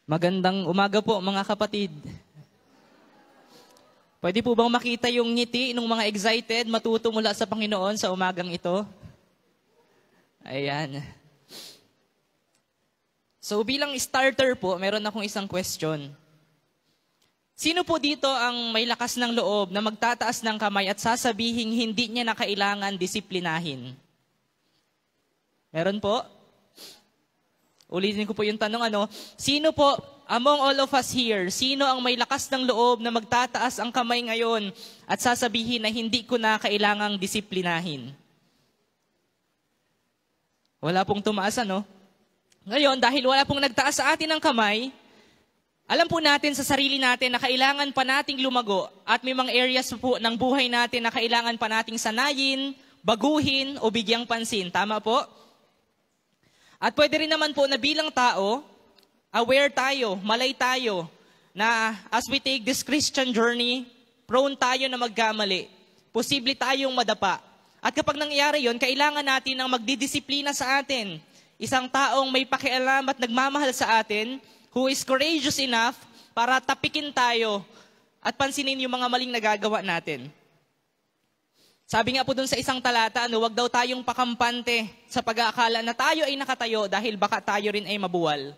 Magandang umaga po mga kapatid. Pwede po bang makita yung ngiti ng mga excited, matuto mula sa Panginoon sa umagang ito? Ayan. So bilang starter po, meron akong isang question. Sino po dito ang may lakas ng loob na magtataas ng kamay at sasabihing hindi niya na kailangan disiplinahin? Meron po? Ulitin ko po yung tanong, sino po among all of us here, sino ang may lakas ng loob na magtataas ang kamay ngayon at sasabihin na hindi ko na kailangang disiplinahin? Wala pong tumaas, Ngayon, dahil wala pong nagtaas sa atin ng kamay, alam po natin sa sarili natin na kailangan pa nating lumago at may mga areas po ng buhay natin na kailangan pa nating sanayin, baguhin o bigyang pansin. Tama po? At pwede rin naman po na bilang tao, aware tayo, malay tayo, na as we take this Christian journey, prone tayo na magkamali. Posible tayong madapa. At kapag nangyari yon, kailangan natin ng magdidisiplina sa atin. Isang taong may pakialam at nagmamahal sa atin, who is courageous enough para tapikin tayo at pansinin yung mga maling nagagawa natin. Sabi nga po dun sa isang talata, wag daw tayong pakampante sa pag-aakala na tayo ay nakatayo dahil baka tayo rin ay mabuwal.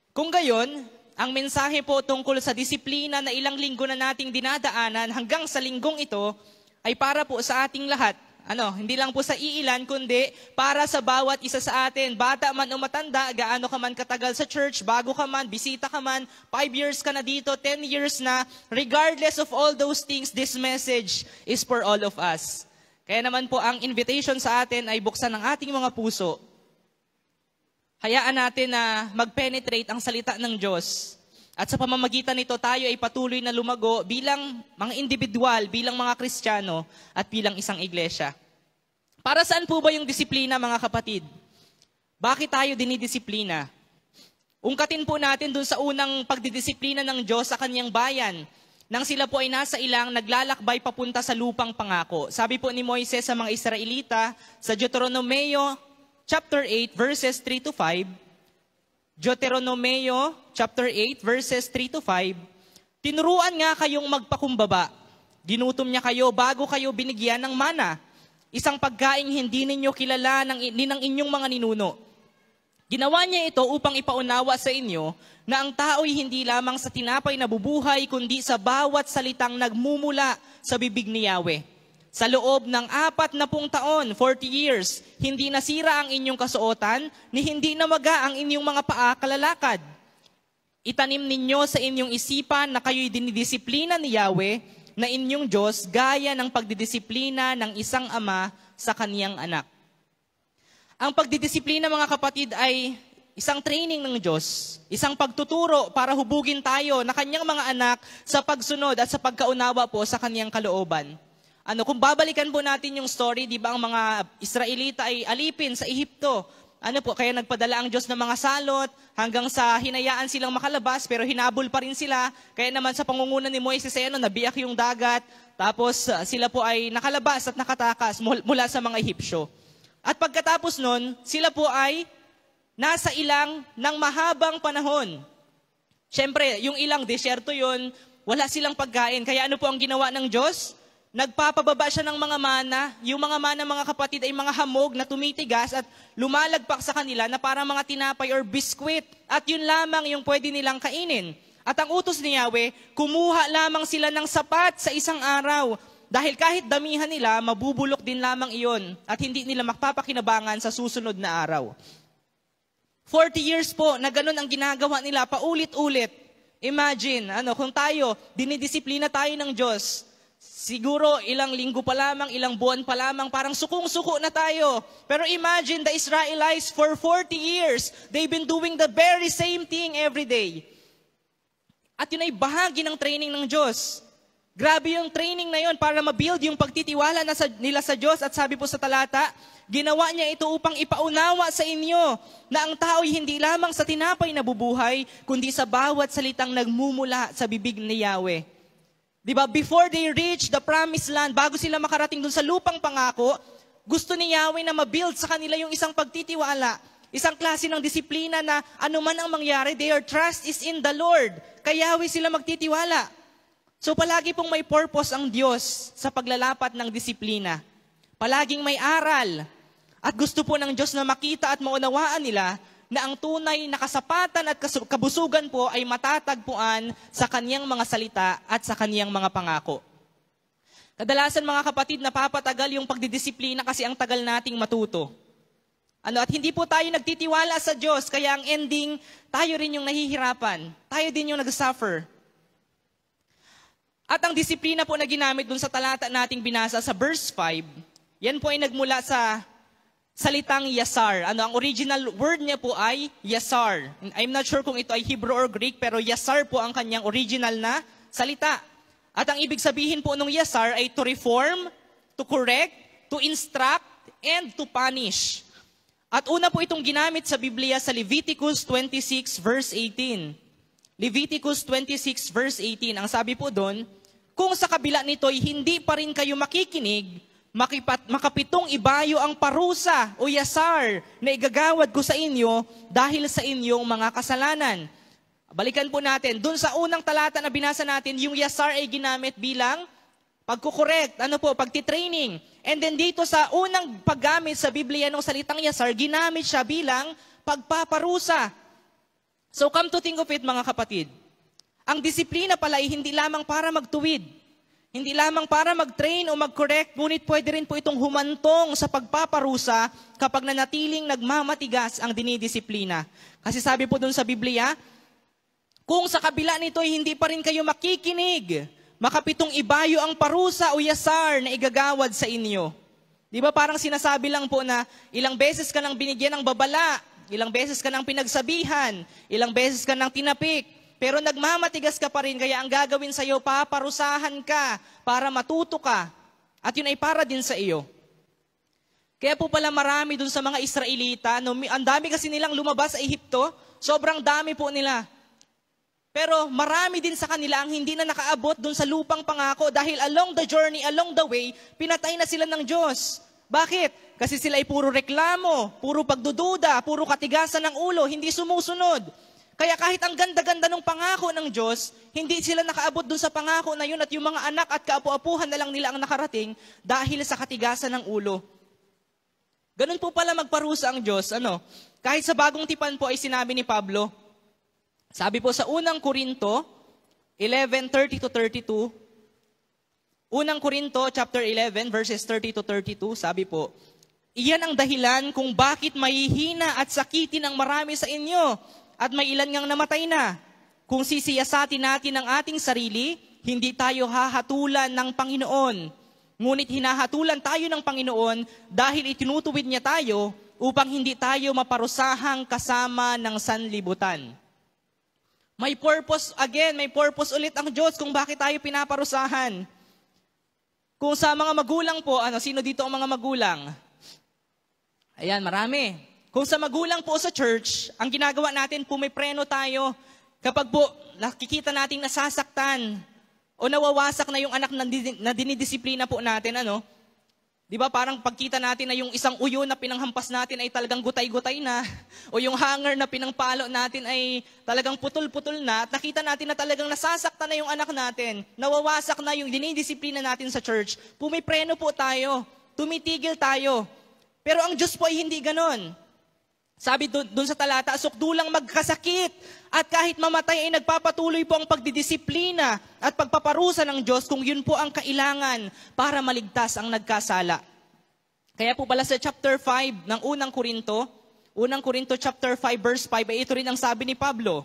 Kung gayon, ang mensahe po tungkol sa disiplina na ilang linggo na nating dinadaanan hanggang sa linggong ito ay para po sa ating lahat. Hindi lang po sa iilan, kundi para sa bawat isa sa atin. Bata man o matanda, gaano ka man katagal sa church, bago ka man, bisita ka man, 5 years ka na dito, 10 years na, regardless of all those things, this message is for all of us. Kaya naman po, ang invitation sa atin ay buksan ang ating mga puso. Hayaan natin na mag-penetrate ang salita ng Diyos. At sa pamamagitan nito, tayo ay patuloy na lumago bilang mga individual, bilang mga Kristiyano, at bilang isang iglesia. Para saan po ba yung disiplina, mga kapatid? Bakit tayo dinidisiplina? Ungkatin po natin dun sa unang pagdidisiplina ng Diyos sa kanyang bayan, nang sila po ay nasa ilang naglalakbay papunta sa lupang pangako. Sabi po ni Moises sa mga Israelita, sa Deuteronomeo chapter 8, verses 3 to 5, Deuteronomeo chapter 8 verses 3 to 5, tinuruan nga kayong magpakumbaba. Ginutom niya kayo bago kayo binigyan ng mana, isang pagkaing hindi ninyo kilala ng inyong mga ninuno. Ginawa niya ito upang ipaunawa sa inyo na ang tao'y hindi lamang sa tinapay nabubuhay, kundi sa bawat salitang nagmumula sa bibig ni Yahweh. Sa loob ng 40 taon, 40 years, hindi nasira ang inyong kasuotan, ni hindi namaga ang inyong mga paa kalalakad. Itanim ninyo sa inyong isipan na kayo'y dinidisiplina ni Yahweh na inyong Diyos gaya ng pagdidisiplina ng isang ama sa kaniyang anak. Ang pagdidisiplina, mga kapatid, ay isang training ng Diyos, isang pagtuturo para hubugin tayo na kanyang mga anak sa pagsunod at sa pagkaunawa po sa kaniyang kalooban. Kung babalikan po natin yung story, di ba ang mga Israelita ay alipin sa Ehipto. Kaya nagpadala ang Diyos ng mga salot hanggang sa hinayaan silang makalabas pero hinabol pa rin sila. Kaya naman sa pangunguna ni Moises nabiyak yung dagat. Tapos sila po ay nakalabas at nakatakas mula sa mga Ehipsyo. At pagkatapos nun, sila po ay nasa ilang ng mahabang panahon. Siyempre, yung ilang desyerto yun, wala silang pagkain. Kaya ano po ang ginawa ng Diyos? Nagpapababa siya ng mga mana. Yung mga mana, mga kapatid, ay mga hamog na tumitigas at lumalagpak sa kanila na parang mga tinapay or biskwit. At yun lamang yung pwede nilang kainin. At ang utos ni Yahweh, kumuha lamang sila ng sapat sa isang araw. Dahil kahit damihan nila, mabubulok din lamang iyon. At hindi nila magpapakinabangan sa susunod na araw. 40 years po na ganun ang ginagawa nila, paulit-ulit. Imagine, kung tayo, dinidisiplina tayo ng Diyos, siguro ilang linggo pa lamang, ilang buwan pa lamang, parang sukong-suko na tayo. Pero imagine the Israelites for 40 years, they've been doing the very same thing every day. At yun ay bahagi ng training ng Diyos. Grabe yung training na yun para ma-build yung pagtitiwala nila sa Diyos. At sabi po sa talata, ginawa niya ito upang ipaunawa sa inyo na ang tao'y hindi lamang sa tinapay nabubuhay, kundi sa bawat salitang nagmumula sa bibig ni Yahweh. Diba? Before they reach the promised land, bago sila makarating dun sa lupang pangako, gusto ni Yahweh na ma-build sa kanila yung isang pagtitiwala Isang klase ng disiplina na anuman ang mangyari, their trust is in the Lord. Kaya sila magtitiwala. So palagi pong may purpose ang Diyos sa paglalapat ng disiplina. Palaging may aral. At gusto po ng Diyos na makita at maunawaan nila na ang tunay na kasapatan at kabusugan po ay matatagpuan sa Kanyang mga salita at sa Kanyang mga pangako. Kadalasan mga kapatid, napapatagal yung pagdidisiplina kasi ang tagal nating matuto. At hindi po tayo nagtitiwala sa Diyos, kaya ang ending, tayo rin yung nahihirapan. Tayo din yung nag-suffer. At ang disiplina po na ginamit dun sa talata nating binasa sa verse 5, yan po ay nagmula sa salitang yasar. Ang original word niya po ay yasar. I'm not sure kung ito ay Hebrew or Greek, pero yasar po ang kanyang original na salita. At ang ibig sabihin po ng yasar ay to reform, to correct, to instruct, and to punish. At una po itong ginamit sa Biblia sa Leviticus 26 verse 18. Leviticus 26 verse 18, ang sabi po doon, kung sa kabila nito'y hindi pa rin kayo makikinig, makapitong ibayo ang parusa o yasar na igagawad ko sa inyo dahil sa inyong mga kasalanan. Balikan po natin, doon sa unang talata na binasa natin, yung yasar ay ginamit bilang pagkukorekt, pagtitraining. And then dito sa unang paggamit sa Biblia ng salitang yasar, ginamit siya bilang pagpaparusa. So come to think of it mga kapatid, ang disiplina pala ay hindi lamang para magtuwid, hindi lamang para mag-train o mag-correct, ngunit pwede rin po itong humantong sa pagpaparusa kapag nanatiling nagmamatigas ang dinidisiplina. Kasi sabi po dun sa Biblia, kung sa kabila nito ay hindi pa rin kayo makikinig, makapitong ibayo ang parusa o yasar na igagawad sa inyo. Di ba parang sinasabi lang po na ilang beses ka nang binigyan ng babala, ilang beses ka nang pinagsabihan, ilang beses ka nang tinapik, pero nagmamatigas ka pa rin, kaya ang gagawin sa iyo, paparusahan ka para matuto ka. At yun ay para din sa iyo. Kaya po pala marami dun sa mga Israelita, ang dami kasi nilang lumabas sa Ehipto, sobrang dami po nila. Pero marami din sa kanila ang hindi na nakaabot dun sa lupang pangako dahil along the journey, along the way, pinatay na sila ng Diyos. Bakit? Kasi sila ay puro reklamo, puro pagdududa, puro katigasan ng ulo, hindi sumusunod. Kaya kahit ang ganda-ganda ng pangako ng Diyos, hindi sila nakaabot dun sa pangako na yun at yung mga anak at kaapu-apuhan na lang nila ang nakarating dahil sa katigasan ng ulo. Ganun po pala magparusa ang Diyos. Kahit sa bagong tipan po ay sinabi ni Pablo, sabi po sa unang Korinto 11:30-32, unang Korinto chapter 11 verses 30-32, sabi po, iyan ang dahilan kung bakit mahihina at sakitin ang marami sa inyo at may ilan ngang namatay na. Kung sisiyasatin natin ang ating sarili, hindi tayo hahatulan ng Panginoon. Ngunit hinahatulan tayo ng Panginoon dahil itinutuwid niya tayo upang hindi tayo maparusahang kasama ng sanlibutan. May purpose ulit ang Diyos kung bakit tayo pinaparusahan. Kung sa mga magulang po, sino dito ang mga magulang? Ayan, marami. Kung sa magulang po sa church, ang ginagawa natin, pumipreno tayo. Kapag po nakikita nating nasasaktan o nawawasak na yung anak na dinidisiplina po natin, di ba parang pagkita natin na yung isang uyo na pinanghampas natin ay talagang gutay-gutay na, o yung hanger na pinangpalo natin ay talagang putol-putol na, at nakita natin na talagang nasasaktan na yung anak natin, nawawasak na yung dinidisiplina natin sa church, pumipreno po tayo, tumitigil tayo. Pero ang Diyos po ay hindi ganon. Sabi doon sa talata, sukdulang magkasakit at kahit mamatay ay nagpapatuloy po ang pagdidisiplina at pagpaparusa ng Diyos kung yun po ang kailangan para maligtas ang nagkasala. Kaya po pala sa chapter 5 ng unang Korinto chapter 5 verse 5, ay ito rin ang sabi ni Pablo.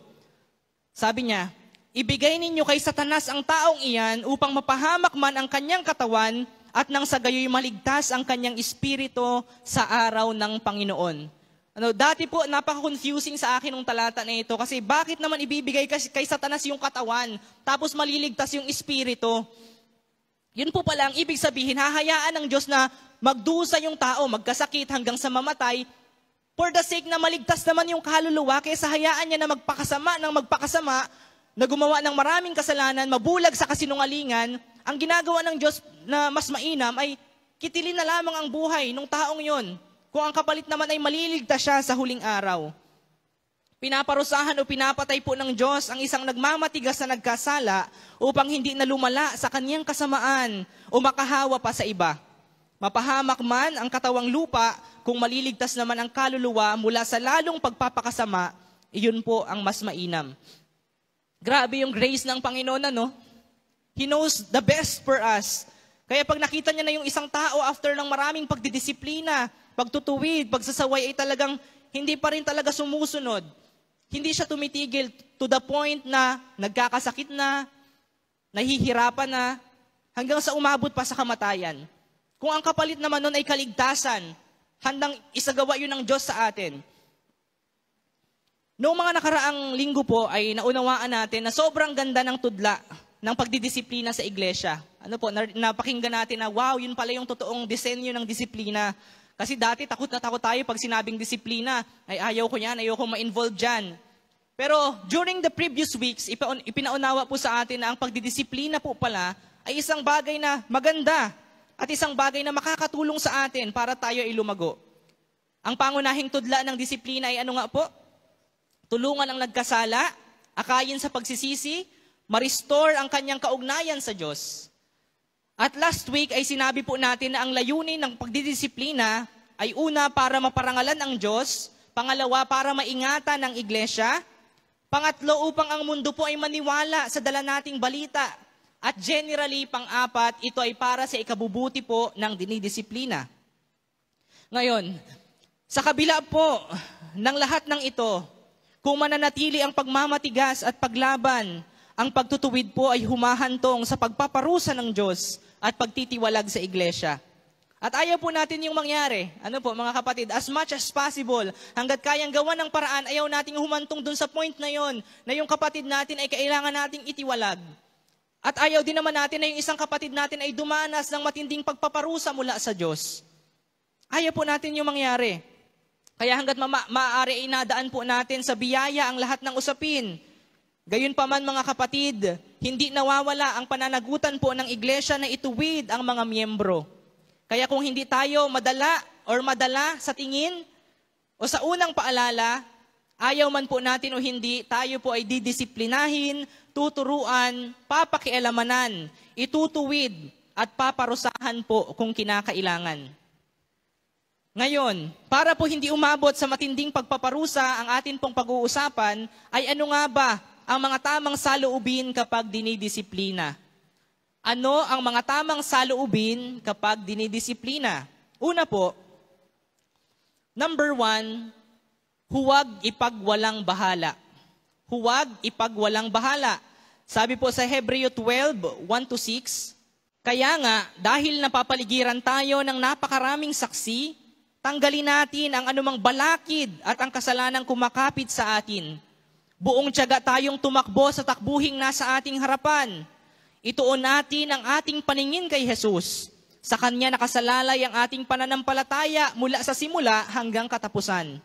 Sabi niya, ibigay ninyo kay Satanas ang taong iyan upang mapahamak man ang kanyang katawan at nang sa gayoy maligtas ang kanyang espiritu sa araw ng Panginoon. Dati po, napaka-confusing sa akin ng talata na ito kasi bakit naman ibibigay kay Satanas yung katawan tapos maliligtas yung espiritu? Yun po pala ang ibig sabihin, hahayaan ng Diyos na magdusa yung tao, magkasakit hanggang sa mamatay for the sake na maligtas naman yung kaluluwa kaysa hayaan niya na magpakasama, na gumawa ng maraming kasalanan, mabulag sa kasinungalingan. Ang ginagawa ng Diyos na mas mainam ay kitilin na lamang ang buhay ng taong yon. kung ang kapalit naman ay maliligtas siya sa huling araw. Pinaparusahan o pinapatay po ng Diyos ang isang nagmamatigas na nagkasala upang hindi na lumala sa kanyang kasamaan o makahawa pa sa iba. Mapahamak man ang katawang lupa kung maliligtas naman ang kaluluwa mula sa lalong pagpapakasama, iyon po ang mas mainam. Grabe yung grace ng Panginoon, ano? He knows the best for us. Kaya pag nakita niya na yung isang tao after ng maraming pagdidisiplina, pagtutuwid, pagsasaway ay talagang hindi pa rin talaga sumusunod. Hindi siya tumitigil to the point na nagkakasakit na, nahihirapan na, hanggang sa umabot pa sa kamatayan. Kung ang kapalit naman nun ay kaligtasan, handang isagawa yun ng Diyos sa atin. Noong mga nakaraang linggo po ay naunawaan natin na sobrang ganda ng tudla ng pagdidisiplina sa iglesia. Ano po, napakinggan natin na wow, yun pala yung totoong disenyo ng disiplina. Kasi dati takot na takot tayo pag sinabing disiplina, ay ayaw ko yan, ayaw ko ma-involve dyan. Pero during the previous weeks, ipinaunawa po sa atin na ang pagdidisiplina po pala ay isang bagay na maganda at isang bagay na makakatulong sa atin para tayo ay lumago. Ang pangunahing tudla ng disiplina ay ano nga po? Tulungan ang nagkasala, akayin sa pagsisisi, ma-restore ang kanyang kaugnayan sa Diyos. At last week ay sinabi po natin na ang layunin ng pagdidisiplina ay una para maparangalan ang Diyos, pangalawa para maingatan ang iglesia, pangatlo upang ang mundo po ay maniwala sa dala nating balita, at generally pang-apat, ito ay para sa ikabubuti po ng dinidisiplina. Ngayon, sa kabila po ng lahat ng ito, kung mananatili ang pagmamatigas at paglaban, ang pagtutuwid po ay humahantong sa pagpaparusa ng Diyos at pagtitiwalag sa iglesia. At ayaw po natin yung mangyari. Ano po mga kapatid, as much as possible, hanggat kayang gawa ng paraan, ayaw nating humantong dun sa point na yon na yung kapatid natin ay kailangan nating itiwalag. At ayaw din naman natin na yung isang kapatid natin ay dumanas ng matinding pagpaparusa mula sa Diyos. Ayaw po natin yung mangyari. Kaya hanggat maaari inadaan po natin sa biyaya ang lahat ng usapin. Gayon pa man mga kapatid, hindi nawawala ang pananagutan po ng iglesia na ituwid ang mga miyembro. Kaya kung hindi tayo madala sa tingin o sa unang paalala, ayaw man po natin o hindi, tayo po ay didisiplinahin, tuturuan, papakialamanan, itutuwid at paparusahan po kung kinakailangan. Ngayon, para po hindi umabot sa matinding pagpaparusa ang atin pong pag-uusapan, ay ano nga ba ang mga tamang saloobin kapag dinidisiplina? Ano ang mga tamang saloobin kapag dinidisiplina? Una po, number 1, huwag ipagwalang bahala. Huwag ipagwalang bahala. Sabi po sa Hebreo 12, 1-6, kaya nga, dahil napapaligiran tayo ng napakaraming saksi, tanggalin natin ang anumang balakid at ang kasalanang kumakapit sa atin. Buong tiyaga tayong tumakbo sa takbuhing nasa ating harapan. Ituon natin ang ating paningin kay Jesus. Sa Kanya nakasalalay ang ating pananampalataya mula sa simula hanggang katapusan.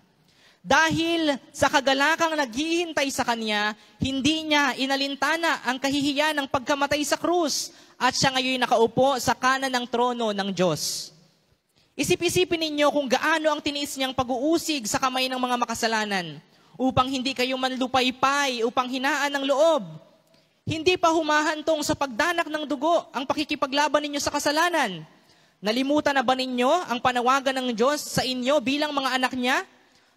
Dahil sa kagalakang naghihintay sa Kanya, hindi Niya inalintana ang kahihiyan ng pagkamatay sa krus at Siya ngayon nakaupo sa kanan ng trono ng Diyos. Isip-isipin ninyo kung gaano ang tiniis niyang pag-uusig sa kamay ng mga makasalanan upang hindi kayo manlupaypay, upang hinaan ng loob. Hindi pa humahantong sa pagdanak ng dugo ang pakikipaglaban ninyo sa kasalanan. Nalimutan na ba ninyo ang panawagan ng Diyos sa inyo bilang mga anak niya?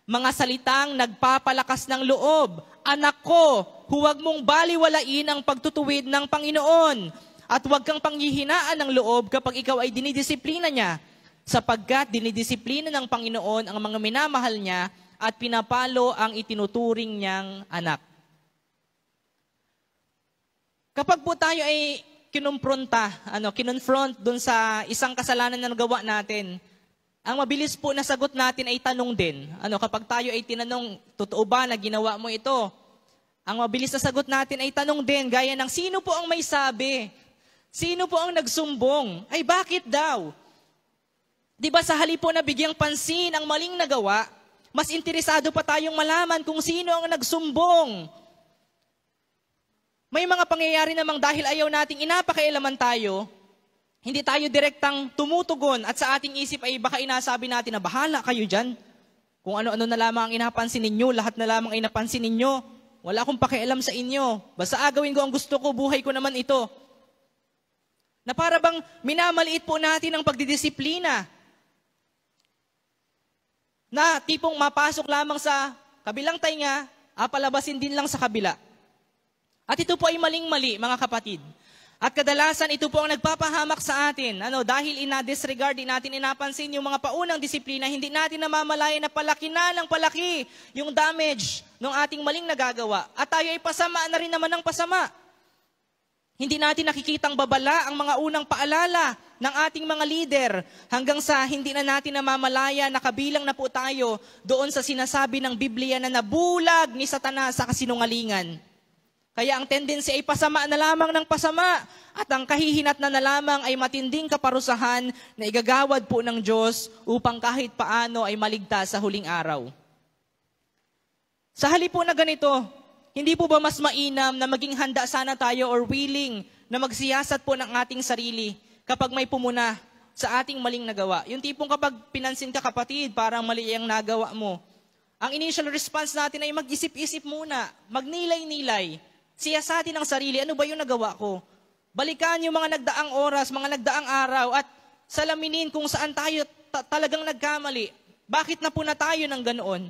Mga salitang nagpapalakas ng loob. Anak ko, huwag mong baliwalain ang pagtutuwid ng Panginoon at huwag kang panghihinaan ng loob kapag ikaw ay dinidisiplina niya. Sapagkat dinidisiplina ng Panginoon ang mga minamahal niya at pinapalo ang itinuturing niyang anak. Kapag po tayo ay kinonfront dun sa isang kasalanan na nagawa natin, ang mabilis po na sagot natin ay tanong din. Kapag tayo ay tinanong, totoo ba na ginawa mo ito? Ang mabilis na sagot natin ay tanong din, gaya ng sino po ang may sabi? Sino po ang nagsumbong? Ay bakit daw? Diba sa halip po na bigyang pansin ang maling nagawa, mas interesado pa tayong malaman kung sino ang nagsumbong. May mga pangyayari namang dahil ayaw nating inapakialaman tayo, Hindi tayo direktang tumutugon at sa ating isip ay baka inasabi natin na bahala kayo dyan. Kung ano-ano na lamang ang inapansin ninyo, lahat na lamang ay napansin ninyo. Wala akong pakialam sa inyo. Basta agawin ko ang gusto ko, buhay ko naman ito. Na para bang minamaliit po natin ang pagdidisiplina. Na tipong mapasok lamang sa kabilang tainga, palabasin din lang sa kabila. At ito po ay maling-mali, mga kapatid. At kadalasan ito po ang nagpapahamak sa atin. Dahil ina-disregard din natin, inapansin yung mga paunang disiplina, hindi natin namamalayan na palaki na ng palaki yung damage ng ating maling nagagawa. At tayo ay pasama na rin naman ng pasama. Hindi natin nakikitang babala ang mga unang paalala ng ating mga leader hanggang sa hindi na natin namamalaya na kabilang na po tayo doon sa sinasabi ng Biblia na nabulag ni Satanas sa kasinungalingan. Kaya ang tendency ay pasama na lamang ng pasama at ang kahihinat na lamang ay matinding kaparusahan na igagawad po ng Diyos upang kahit paano ay maligtas sa huling araw. Sa halip po na ganito, hindi po ba mas mainam na maging handa sana tayo or willing na magsiyasat po ng ating sarili kapag may pumuna sa ating maling nagawa? Yung tipong kapag pinansin ka kapatid, parang mali ang nagawa mo. Ang initial response natin ay mag-isip-isip muna, magnilay-nilay. Siyasatin ang sarili, ano ba yung nagawa ko? Balikan yung mga nagdaang oras, mga nagdaang araw at salaminin kung saan tayo talagang nagkamali. Bakit na po na tayo ng ganoon?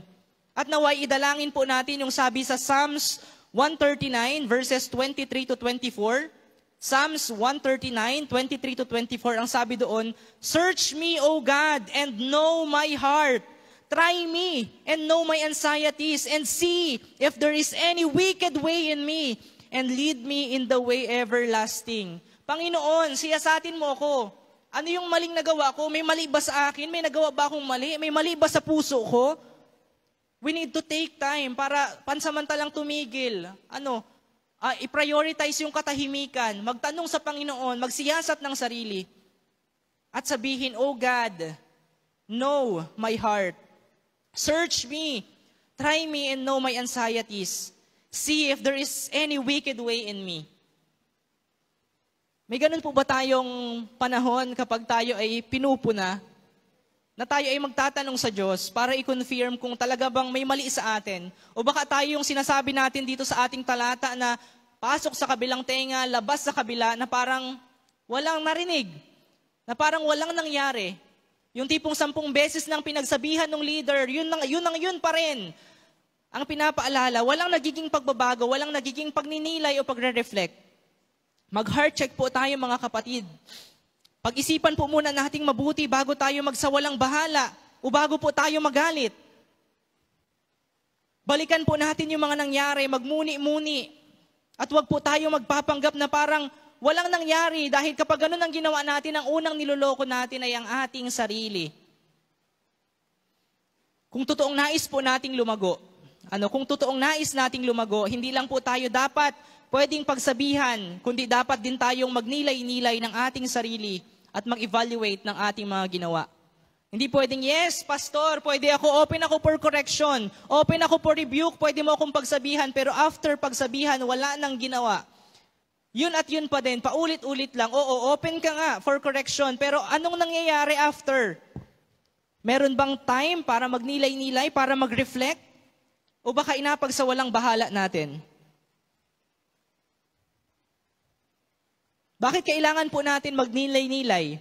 At naway idalangin po natin yung sabi sa Psalms 139 verses 23 to 24. Psalms 139, 23 to 24, ang sabi doon, "Search me, O God, and know my heart. Try me and know my anxieties and see if there is any wicked way in me and lead me in the way everlasting." Panginoon, siyasatin mo ako. Ano yung maling nagawa ko? May mali ba sa akin? May nagawa ba akong mali? May mali ba sa puso ko? We need to take time para pansamantalang tumigil. I-prioritize yung katahimikan. Magtanong sa Panginoon, magsiyasat ng sarili. At sabihin, "Oh God, know my heart. Search me, try me and know my anxieties. See if there is any wicked way in me." May ganun po ba tayong panahon kapag tayo ay pinupuna, na tayo ay magtatanong sa Diyos para i-confirm kung talaga bang may mali sa atin? O baka tayo yung sinasabi natin dito sa ating talata na pasok sa kabilang tenga, labas sa kabila, na parang walang narinig, na parang walang nangyari. Yung tipong 10 beses nang pinagsabihan ng leader, yun pa rin. Ang pinapaalala, walang nagiging pagbabago, walang nagiging pagninilay o pagre-reflect. Mag-heart check po tayo mga kapatid. Pag-isipan po muna nating mabuti bago tayo magsawalang bahala o bago po tayo magalit. Balikan po natin yung mga nangyari, magmuni-muni. At wag po tayo magpapanggap na parang walang nangyari dahil kapag ganun ang ginawa natin, ang unang niloloko natin ay ang ating sarili. Kung totoong nais po nating lumago, kung totoong nais nating lumago, hindi lang po tayo dapat pwedeng pagsabihan, kundi dapat din tayong magnilay-nilay ng ating sarili at mag-evaluate ng ating mga ginawa. Hindi pwedeng, "Yes, pastor, pwede open ako for correction, open ako for rebuke, pwede mo akong pagsabihan," pero after pagsabihan, wala nang ginawa. Yun at yun pa din, paulit-ulit lang. Oo, open ka nga for correction, pero anong nangyayari after? Meron bang time para magnilay-nilay, para mag-reflect? O baka inapagsawalang bahala natin? Bakit kailangan po natin magnilay-nilay?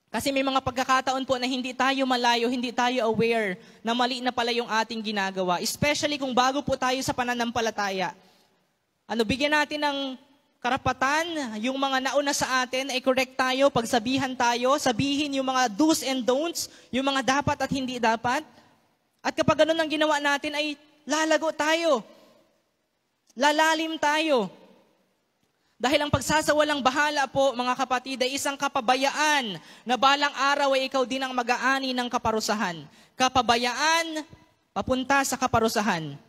Kasi may mga pagkakataon po na hindi tayo malayo, hindi tayo aware na mali na pala yung ating ginagawa. Especially kung bago po tayo sa pananampalataya. Bigyan natin ng karapatan, yung mga nauna sa atin ay correct tayo, pagsabihan tayo, sabihin yung mga do's and don'ts, yung mga dapat at hindi dapat. At kapag ganun ang ginawa natin ay lalago tayo. Lalalim tayo. Dahil ang pagsasawalang bahala po, mga kapatid, ay isang kapabayaan na balang araw ay ikaw din ang mag-aani ng kaparusahan. Kapabayaan, papunta sa kaparusahan.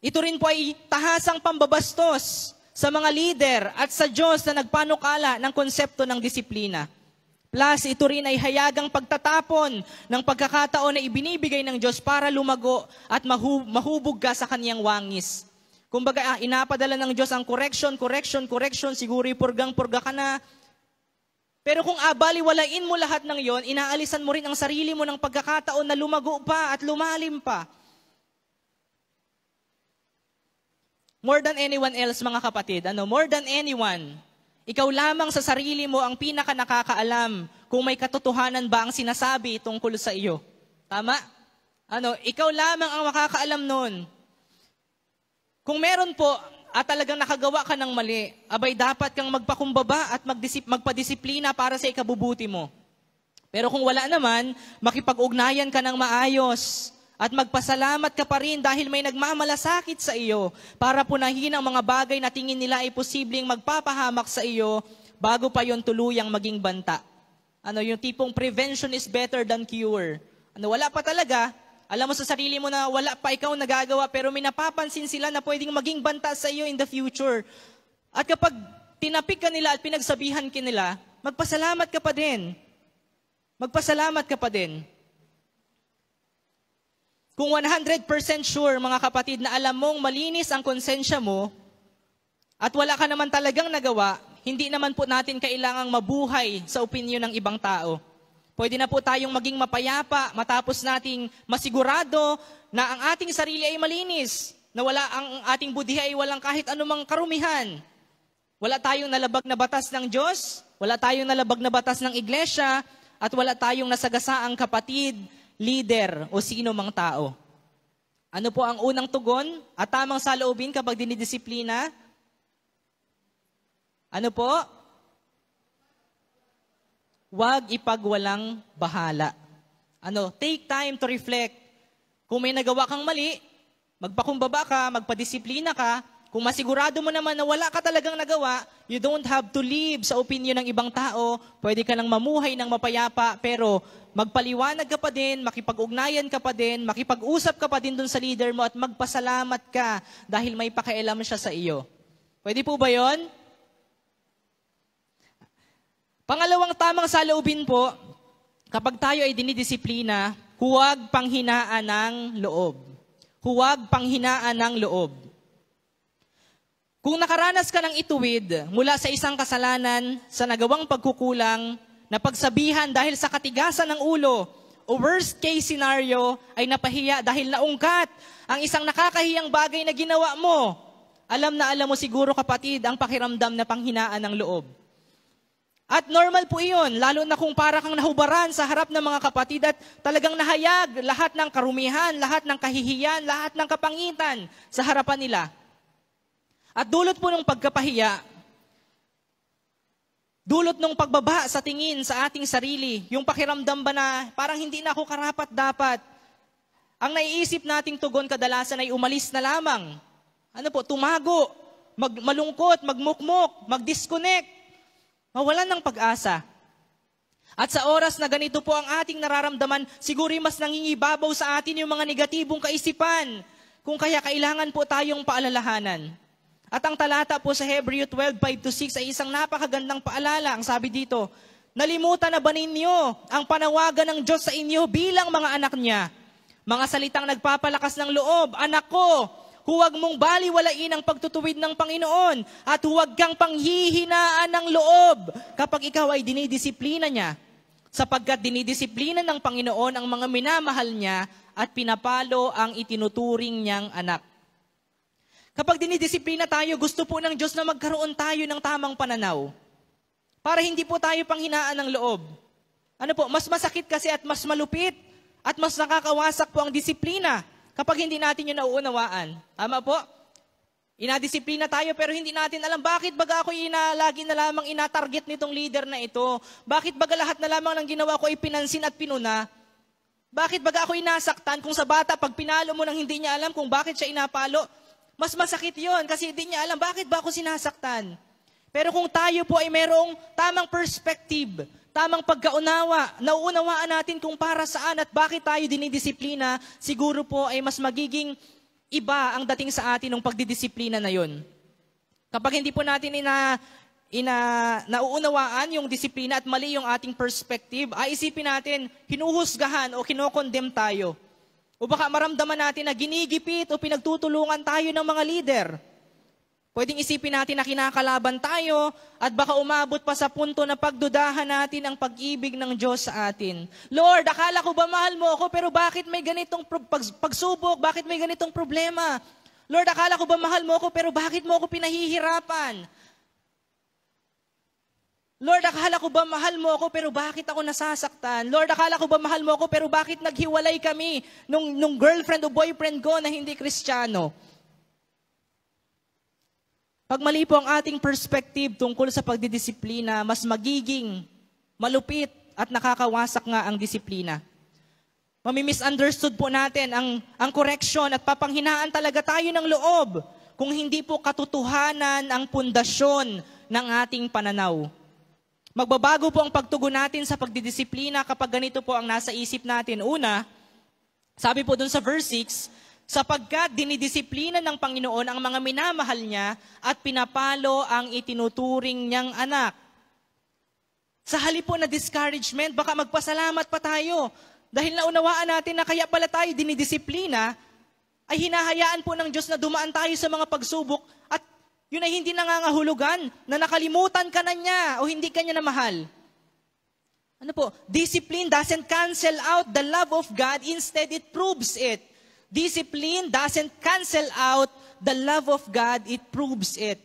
Ito rin po ay tahasang pambabastos sa mga leader at sa Diyos na nagpanukala ng konsepto ng disiplina. Plus, ito rin ay hayagang pagtatapon ng pagkakataon na ibinibigay ng Diyos para lumago at mahubog ka sa kaniyang wangis. Kumbaga, inapadala ng Diyos ang correction, siguro purgang-purga ka na, Pero kung abaliwalain mo lahat ng yon, inaalisan mo rin ang sarili mo ng pagkakataon na lumago pa at lumalim pa. More than anyone else, mga kapatid, more than anyone, ikaw lamang sa sarili mo ang pinaka nakakaalam kung may katotohanan ba ang sinasabi tungkol sa iyo. Tama? Ikaw lamang ang makakaalam nun. Kung meron po, at talagang nakagawa ka ng mali, abay dapat kang magpakumbaba at magpadisiplina para sa ikabubuti mo. Pero kung wala naman, makipag-ugnayan ka ng maayos at magpasalamat ka pa rin dahil may nagmamalasakit sa iyo para punahin ang mga bagay na tingin nila ay posibleng magpapahamak sa iyo bago pa yon tuluyang maging banta. Yung tipong prevention is better than cure. Wala pa talaga. Alam mo sa sarili mo na wala pa ikaw nagagawa pero may napapansin sila na pwedeng maging banta sa iyo in the future. At kapag tinapik ka nila at pinagsabihan ka nila, magpasalamat ka pa din. Magpasalamat ka pa din. Kung 100% sure, mga kapatid, na alam mong malinis ang konsensya mo at wala ka naman talagang nagawa, hindi naman po natin kailangang mabuhay sa opinyon ng ibang tao. Pwede na po tayong maging mapayapa matapos nating masigurado na ang ating sarili ay malinis, na ang ating budhi ay walang kahit anumang karumihan. Wala tayong nalabag na batas ng Diyos, wala tayong nalabag na batas ng iglesia, at wala tayong nasagasaang kapatid, leader o sino mang tao. Ano po ang unang tugon at tamang saloobin kapag dinidisiplina? Ano po? Huwag ipagwalang bahala. Take time to reflect. Kung may nagawa kang mali, magpakumbaba ka, magpadisiplina ka. Kung masigurado mo naman na wala ka talagang nagawa, you don't have to live sa opinion ng ibang tao. Pwede ka nang mamuhay ng mapayapa, pero magpaliwanag ka pa din, makipag-ugnayan ka pa din, makipag-usap ka pa din dun sa leader mo at magpasalamat ka dahil may pakialam siya sa iyo. Pwede po ba yon? Pangalawang tamang saloobin po, kapag tayo ay dinidisiplina, huwag panghinaan ng loob. Huwag panghinaan ng loob. Kung nakaranas ka ng ituwid mula sa isang kasalanan sa nagawang pagkukulang, na pagsabihan dahil sa katigasan ng ulo, o worst case scenario ay napahiya dahil naungkat ang isang nakakahiyang bagay na ginawa mo, alam mo siguro, kapatid, ang pakiramdam na panghinaan ng loob. At normal po iyon, lalo na kung para kang nahubaran sa harap ng mga kapatid at talagang nahayag lahat ng karumihan, lahat ng kahihiyan, lahat ng kapangitan sa harapan nila. At dulot po ng pagkapahiya, dulot ng pagbaba sa tingin sa ating sarili, yung pakiramdam ba na parang hindi na ako karapat-dapat. Ang naiisip nating tugon kadalasan ay umalis na lamang. Tumago, malungkot, magmukmok, mag-disconnect, mawalan ng pag-asa. At sa oras na ganito po ang ating nararamdaman, siguro mas nangingibabaw sa atin yung mga negatibong kaisipan. Kung kaya kailangan po tayong paalalahanan. At ang talata po sa Hebreo 12:5-6 ay isang napakagandang paalala. Ang sabi dito, nalimutan na ba ninyo ang panawagan ng Diyos sa inyo bilang mga anak niya? Mga salitang nagpapalakas ng loob, anak ko, huwag mong baliwalain ang pagtutuwid ng Panginoon at huwag kang panghihinaan ng loob kapag ikaw ay dinidisiplina niya. Sapagkat dinidisiplina ng Panginoon ang mga minamahal niya at pinapalo ang itinuturing niyang anak. Kapag dinidisiplina tayo, gusto po ng Diyos na magkaroon tayo ng tamang pananaw para hindi po tayo panghinaan ng loob. Mas masakit kasi at mas malupit at mas nakakawasak po ang disiplina kapag hindi natin yun nauunawaan. Tama po? Inadisiplina tayo pero hindi natin alam bakit baga ako lagi na lamang ina-target nitong leader na ito? Bakit baga lahat na lamang ng ginawa ko ay pinansin at pinuna? Bakit baga ako inasaktan kung sa bata pag pinalo mo nang hindi niya alam kung bakit siya inapalo? Mas masakit yon kasi hindi niya alam bakit ba ako sinasaktan. Pero kung tayo po ay merong tamang perspective, tamang pagkaunawa, nauunawaan natin kung para saan at bakit tayo dinidisiplina, siguro po ay mas magiging iba ang dating sa atin ng pagdidisiplina na yon. Kapag hindi po natin nauunawaan yung disiplina at mali yung ating perspective, ay isipin natin, hinuhusgahan o kinokondem tayo. O baka maramdaman natin na ginigipit o pinagtutulungan tayo ng mga leader. Pwedeng isipin natin na kinakalaban tayo at baka umabot pa sa punto na pagdudahan natin ang pag-ibig ng Diyos sa atin. Lord, akala ko ba mahal mo ako pero bakit may ganitong pagsubok? Bakit may ganitong problema? Lord, akala ko ba mahal mo ako pero bakit mo ako pinahihirapan? Lord, akala ko ba mahal mo ako pero bakit ako nasasaktan? Lord, akala ko ba mahal mo ako pero bakit naghiwalay kami nung girlfriend o boyfriend ko na hindi Kristiyano? Pag mali po ang ating perspective tungkol sa pagdidisiplina, mas magiging malupit at nakakawasak nga ang disiplina. Mamimisunderstood po natin ang correction at papanghinaan talaga tayo ng loob kung hindi po katotohanan ang pundasyon ng ating pananaw. Magbabago po ang pagtugon natin sa pagdidisiplina kapag ganito po ang nasa isip natin. Una, sabi po dun sa verse 6, sapagkat dinidisiplina ng Panginoon ang mga minamahal niya at pinapalo ang itinuturing niyang anak. Sa halip po na discouragement, baka magpasalamat pa tayo. Dahil naunawaan natin na kaya pala tayo dinidisiplina, ay hinahayaan po ng Diyos na dumaan tayo sa mga pagsubok at yun ay hindi nangangahulugan na nakalimutan ka na niya o hindi ka niya na mahal. Ano po? Discipline doesn't cancel out the love of God, instead it proves it. Discipline doesn't cancel out the love of God, it proves it.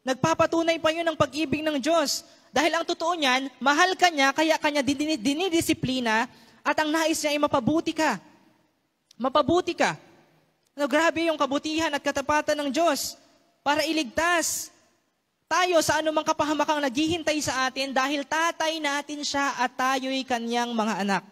Nagpapatunay pa yun ng pag-ibig ng Diyos. Dahil ang totoo niyan, mahal ka niya, kaya kanya dinidisiplina, at ang nais niya ay mapabuti ka. Mapabuti ka. Grabe yung kabutihan at katapatan ng Diyos para iligtas tayo sa anumang kapahamakang naghihintay sa atin dahil tatay natin siya at tayo'y kanyang mga anak.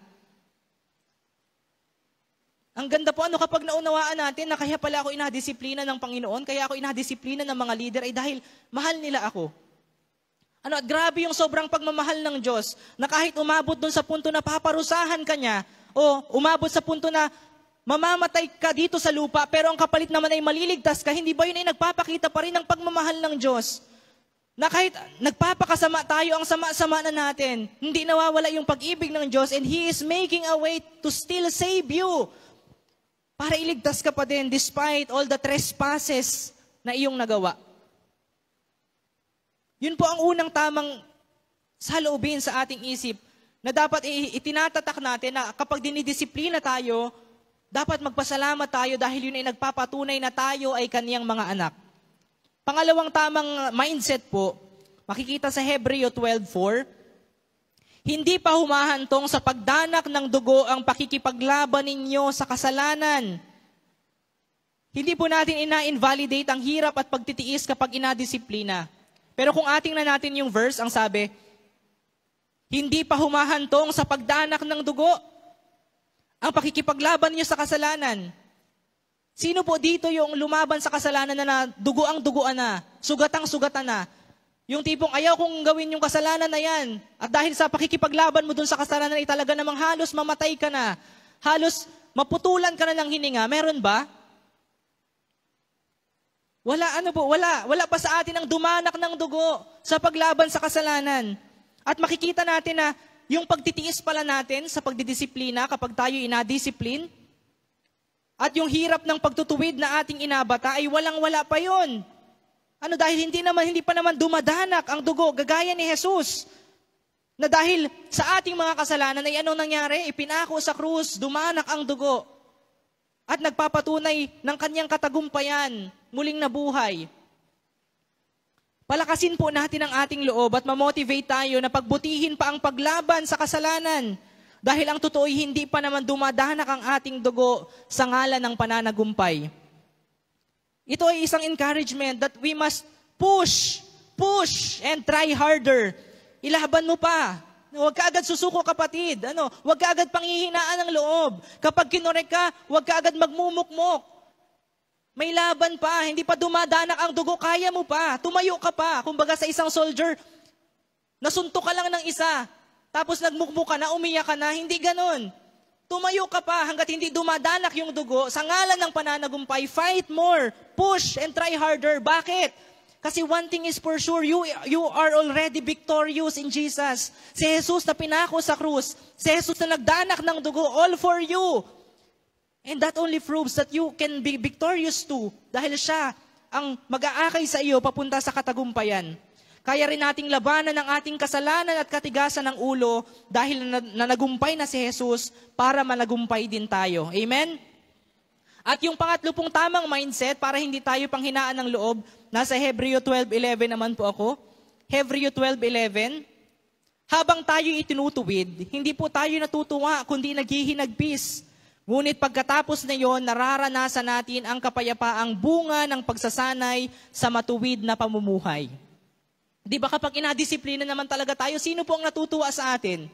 Ang ganda po, kapag naunawaan natin na kaya pala ako inadisiplina ng Panginoon, kaya ako inadisiplina ng mga leader, ay dahil mahal nila ako. At grabe yung sobrang pagmamahal ng Diyos, na kahit umabot doon sa punto na paparusahan ka niya, o umabot sa punto na mamamatay ka dito sa lupa, pero ang kapalit naman ay maliligtas ka, hindi ba yun ay nagpapakita pa rin ng pagmamahal ng Diyos? Na kahit nagpapakasama tayo, ang sama-sama na natin, hindi nawawala yung pag-ibig ng Diyos, and He is making a way to still save you. Para iligtas ka pa din despite all the trespasses na iyong nagawa. Yun po ang unang tamang saloobin sa ating isip na dapat itinatatak natin na kapag dinidisiplina tayo, dapat magpasalamat tayo dahil yun ay nagpapatunay na tayo ay kaniyang mga anak. Pangalawang tamang mindset po, makikita sa Hebreo 12:4, hindi pa humahantong sa pagdanak ng dugo ang pakikipaglaban ninyo sa kasalanan. Hindi po natin ina-invalidate ang hirap at pagtitiis kapag inadisiplina. Pero kung ating na natin yung verse, ang sabi, hindi pa humahantong sa pagdanak ng dugo ang pakikipaglaban niyo sa kasalanan. Sino po dito yung lumaban sa kasalanan na dugo ang duguan na, sugatang sugatan na? Yung tipong ayaw kong gawin yung kasalanan na yan. At dahil sa pakikipaglaban mo dun sa kasalanan ay talaga namang halos mamatay ka na. Halos maputulan ka na ng hininga. Meron ba? Wala Wala pa sa atin ang dumanak ng dugo sa paglaban sa kasalanan. At makikita natin na yung pagtitiis pala natin sa pagdidisiplina kapag tayo inadisiplin, at yung hirap ng pagtutuwid na ating inabata ay walang-wala pa yun. Dahil hindi pa naman dumadanak ang dugo, gagaya ni Jesus. Na dahil sa ating mga kasalanan ay anong nangyari? Ipinako sa krus, dumanak ang dugo. At nagpapatunay ng kanyang katagumpayan, muling nabuhay. Palakasin po natin ang ating loob at mamotivate tayo na pagbutihin pa ang paglaban sa kasalanan. Dahil ang totoo ay hindi pa naman dumadanak ang ating dugo sa ngalan ng pananagumpay. Ito ay isang encouragement that we must push, and try harder. Ilaban mo pa. Huwag ka agad susuko, kapatid. Huwag ka agad panghihinaan ng loob. Kapag kinorek ka, huwag ka agad magmumukmok. May laban pa. Hindi pa dumadanak ang dugo, kaya mo pa. Tumayo ka pa. Kumbaga sa isang soldier, nasuntok ka lang ng isa. Tapos nagmukmuk ka na, umiyak ka na. Hindi ganon. Tumayo ka pa hanggat hindi dumadanak yung dugo. Sa ngalan ng pananagumpay, fight more, push, and try harder. Bakit? Kasi one thing is for sure, you are already victorious in Jesus. Si Jesus na pinako sa krus, si Jesus na nagdanak ng dugo, all for you. And that only proves that you can be victorious too. Dahil siya ang mag-aakay sa iyo papunta sa katagumpayan. Kaya rin nating labanan ang ating kasalanan at katigasan ng ulo dahil nagumpay na si Jesus para managumpay din tayo. Amen? At yung pangatlo pong tamang mindset para hindi tayo panghinaan ng loob, nasa Hebreo 12:11 naman po ako. Hebreo 12:11. Habang tayo itinutuwid, hindi po tayo natutuwa kundi naghihinagpis. Ngunit pagkatapos na yon, nararanasan natin ang kapayapaang bunga ng pagsasanay sa matuwid na pamumuhay. Di ba kapag inadisiplina naman talaga tayo, sino po ang natutuwa sa atin?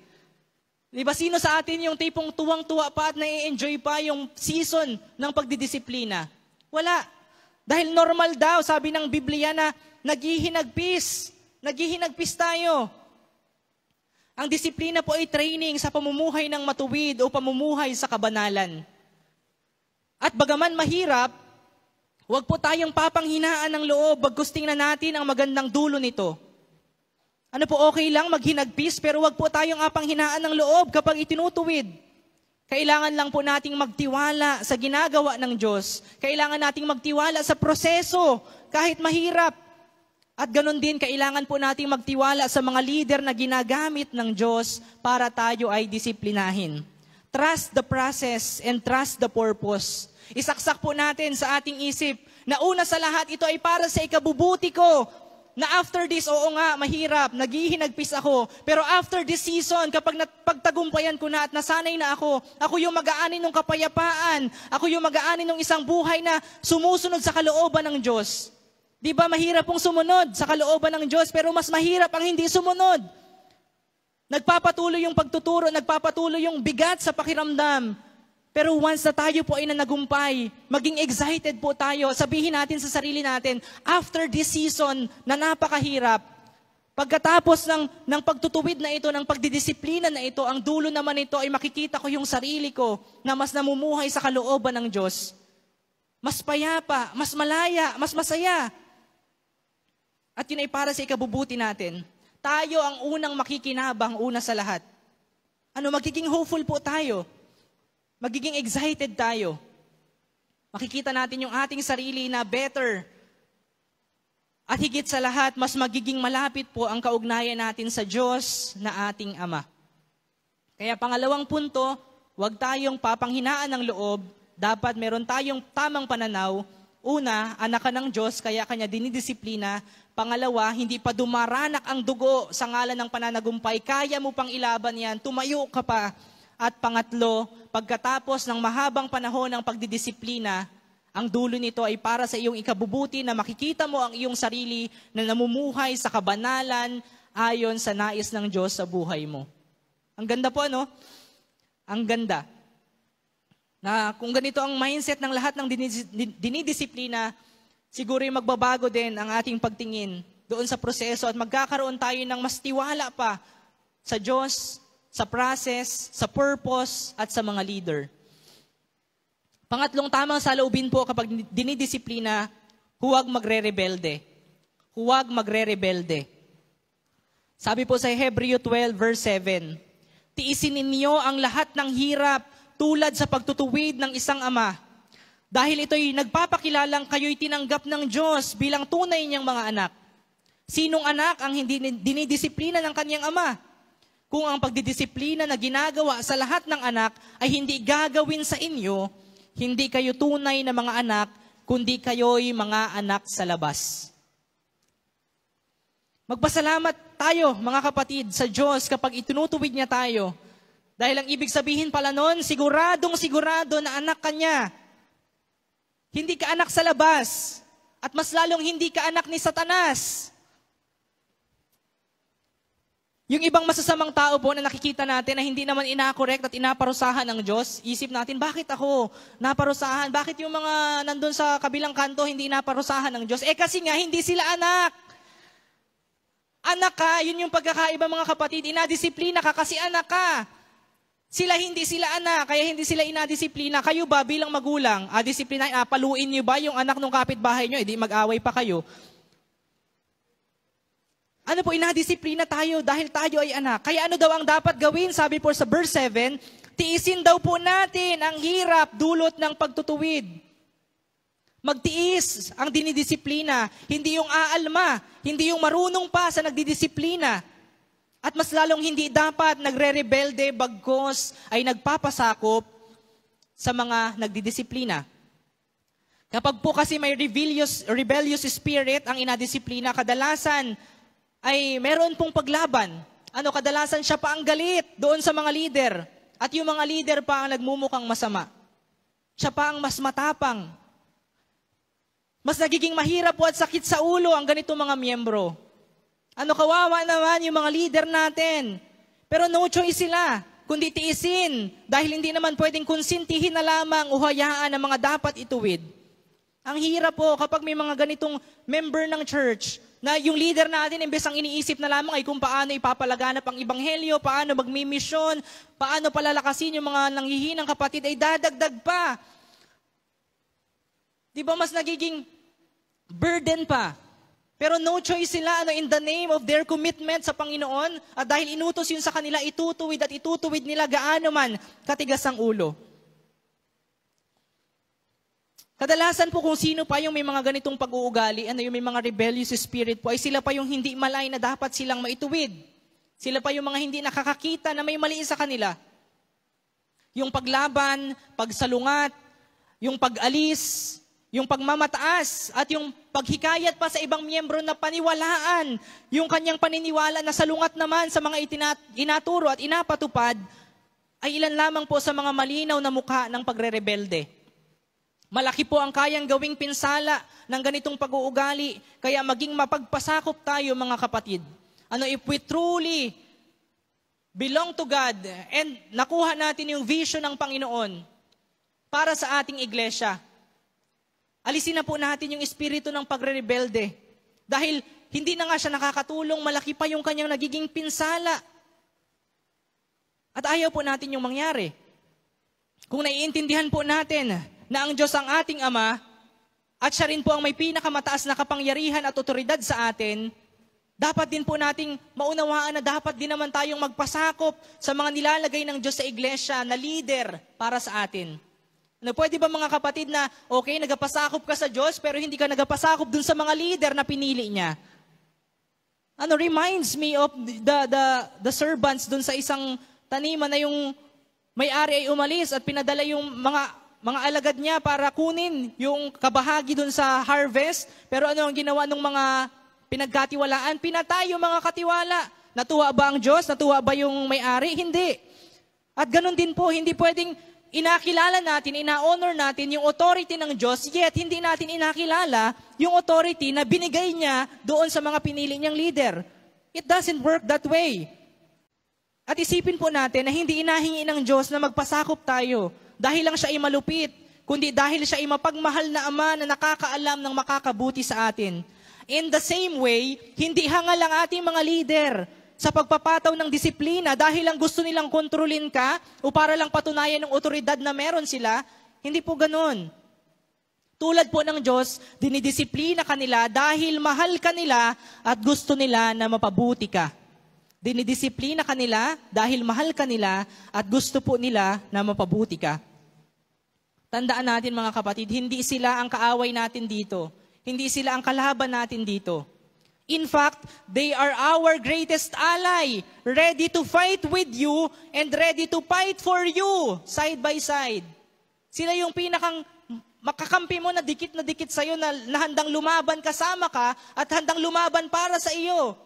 Di ba sino sa atin yung tipong tuwang-tuwa pa at nai-enjoy pa yung season ng pagdidisiplina? Wala. Dahil normal daw, sabi ng Biblia na naghihinagpis. Naghihinagpis tayo. Ang disiplina po ay training sa pamumuhay ng matuwid o pamumuhay sa kabanalan. At bagaman mahirap, huwag po tayong papanghinaan ng loob, bagkus tingnan natin ang magandang dulo nito. Ano po, okay lang maghinagpis, pero wag po tayong apanghinaan ng loob kapag itinutuwid. Kailangan lang po nating magtiwala sa ginagawa ng Diyos. Kailangan nating magtiwala sa proseso, kahit mahirap. At ganun din, kailangan po nating magtiwala sa mga leader na ginagamit ng Diyos para tayo ay disiplinahin. Trust the process and trust the purpose. Isaksak po natin sa ating isip na una sa lahat, ito ay para sa ikabubuti ko. Na after this, oo nga, mahirap, naghihinagpis ako. Pero after this season, kapag pagtagumpayan ko na at nasanay na ako yung mag-aani ng kapayapaan, ako yung mag-aani ng isang buhay na sumusunod sa kalooban ng Diyos. Di ba mahirap pong sumunod sa kalooban ng Diyos, pero mas mahirap ang hindi sumunod. Nagpapatuloy yung pagtuturo, nagpapatuloy yung bigat sa pakiramdam. Pero once na tayo po ay nanagumpay, maging excited po tayo, sabihin natin sa sarili natin, after this season na napakahirap, pagkatapos ng pagtutuwid na ito, ng pagdidisiplina na ito, ang dulo naman ito ay makikita ko yung sarili ko na mas namumuhay sa kalooban ng Diyos. Mas payapa, mas malaya, mas masaya. At yun ay para sa ikabubuti natin. Tayo ang unang makikinabang una sa lahat. Magiging hopeful po tayo. Magiging excited tayo. Makikita natin yung ating sarili na better. At higit sa lahat, mas magiging malapit po ang kaugnayan natin sa Diyos na ating Ama. Kaya pangalawang punto, huwag tayong papanghinaan ng loob. Dapat meron tayong tamang pananaw. Una, anak ka ng Diyos, kaya kanya dinidisiplina. Pangalawa, hindi pa dumaranak ang dugo sa ngalan ng pananagumpay. Kaya mo pang ilaban yan, tumayo ka pa. At pangatlo, pagkatapos ng mahabang panahon ng pagdidisiplina, ang dulo nito ay para sa iyong ikabubuti na makikita mo ang iyong sarili na namumuhay sa kabanalan ayon sa nais ng Diyos sa buhay mo. Ang ganda po, ano? Ang ganda. Na kung ganito ang mindset ng lahat ng dinidisiplina, siguro yung magbabago din ang ating pagtingin doon sa proseso at magkakaroon tayo ng mas tiwala pa sa Diyos, sa process, sa purpose, at sa mga leader. Pangatlong tamang saloobin po kapag dinidisiplina, huwag magre-rebelde. Huwag magre-rebelde. Sabi po sa Hebreo 12 verse 7, tiisin ninyo ang lahat ng hirap tulad sa pagtutuwid ng isang ama. Dahil ito'y nagpapakilalang kayo'y tinanggap ng Diyos bilang tunay niyang mga anak. Sinong anak ang hindi dinidisiplina ng kanyang ama? Kung ang pagdidisiplina na ginagawa sa lahat ng anak ay hindi gagawin sa inyo, hindi kayo tunay na mga anak, kundi kayo'y mga anak sa labas. Magpasalamat tayo, mga kapatid, sa Diyos kapag itinutuwid niya tayo. Dahil ang ibig sabihin pala nun, siguradong sigurado na anak ka niya. Hindi ka anak sa labas. At mas lalong hindi ka anak ni Satanas. Yung ibang masasamang tao po na nakikita natin na hindi naman ina-correct at inaparusahan ng Diyos, isip natin, bakit ako naparusahan? Bakit yung mga nandun sa kabilang kanto hindi naparusahan ng Diyos? Kasi nga, hindi sila anak. Anak ka, yun yung pagkakaiba mga kapatid. Inadisiplina ka kasi anak ka. Hindi sila anak, kaya hindi sila inadisiplina. Kayo ba bilang magulang, disiplina, paluin niyo ba yung anak ng kapitbahay niyo? Hindi mag-away pa kayo. Inadisiplina tayo dahil tayo ay anak. Kaya ano daw ang dapat gawin? Sabi po sa verse 7, tiisin daw po natin ang hirap dulot ng pagtutuwid. Magtiis ang dinidisiplina, hindi yung aalma, hindi yung marunong pa sa nagdidisiplina. At mas lalong hindi dapat nagre-rebelde bagkos ay nagpapasakop sa mga nagdidisiplina. Kapag po kasi may rebellious spirit ang inadisiplina, kadalasan ay meron pong paglaban. Kadalasan siya pa ang galit doon sa mga leader. At yung mga leader pa ang nagmumukhang masama. Siya pa ang mas matapang. Mas nagiging mahirap po at sakit sa ulo ang ganitong mga miyembro. Kawawa naman yung mga leader natin. Pero no choice sila, kundi tiisin. Dahil hindi naman pwedeng konsintihin na lamang o hayaan ang mga dapat ituwid. Ang hirap po kapag may mga ganitong member ng church na yung leader natin, imbes ang iniisip na lamang ay kung paano ipapalaganap ang ebanghelyo, paano magmimisyon, paano palalakasin yung mga nanghihinang kapatid, ay dadagdag pa. Di ba mas nagiging burden pa? Pero no choice sila in the name of their commitment sa Panginoon, at dahil inutos yun sa kanila, itutuwid at itutuwid nila gaano man katigas ang ulo. Kadalasan po kung sino pa yung may mga ganitong pag-uugali, yung may mga rebellious spirit po, ay sila pa yung hindi malay na dapat silang maituwid. Sila pa yung mga hindi nakakakita na may mali sa kanila. Yung paglaban, pagsalungat, yung pag-alis, yung pagmamataas, at yung paghikayat pa sa ibang miyembro na paniwalaan, yung kanyang paniniwala na salungat naman sa mga inaturo at inapatupad, ay ilan lamang po sa mga malinaw na mukha ng pagre-rebelde. Malaki po ang kayang gawing pinsala ng ganitong pag-uugali, kaya maging mapagpasakop tayo mga kapatid. If we truly belong to God and nakuha natin yung vision ng Panginoon para sa ating iglesia, alisin na po natin yung espiritu ng pagre-rebelde. Dahil hindi na nga siya nakakatulong, malaki pa yung kanyang nagiging pinsala. At ayaw po natin yung mangyari. Kung naiintindihan po natin na ang Diyos ang ating Ama, at siya rin po ang may pinakamataas na kapangyarihan at otoridad sa atin, dapat din po nating maunawaan na dapat din naman tayong magpasakop sa mga nilalagay ng Diyos sa iglesia na leader para sa atin. Pwede ba mga kapatid na, okay, nagapasakop ka sa Diyos, pero hindi ka nagapasakop dun sa mga leader na pinili niya? Reminds me of the servants dun sa isang taniman na yung may-ari ay umalis at pinadala yung mga alagad niya para kunin yung kabahagi dun sa harvest. Pero ano ang ginawa ng mga pinagkatiwalaan? Pinatay yung mga katiwala. Natuwa ba ang Diyos? Natuwa ba yung may-ari? Hindi. At ganun din po, hindi pwedeng inakilala natin, ina-honor natin yung authority ng Diyos, yet hindi natin inakilala yung authority na binigay niya doon sa mga pinili niyang leader. It doesn't work that way. At isipin po natin na hindi inahingi ng Diyos na magpasakop tayo dahil lang siya ay malupit, kundi dahil siya ay mapagmahal na Ama na nakakaalam ng makakabuti sa atin. In the same way, hindi hangal ang ating mga leader sa pagpapataw ng disiplina dahil lang gusto nilang kontrolin ka o para lang patunayan ng otoridad na meron sila. Hindi po ganun. Tulad po ng Diyos, dinidisiplina kanila dahil mahal kanila at gusto nila na mapabuti ka. Dinidisiplina kanila dahil mahal kanila at gusto po nila na mapabuti ka. Tandaan natin mga kapatid, hindi sila ang kaaway natin dito. Hindi sila ang kalaban natin dito. In fact, they are our greatest ally, ready to fight with you and ready to fight for you, side by side. Sila yung pinakang makakampi mo na dikit sa'yo na handang lumaban kasama ka at handang lumaban para sa iyo.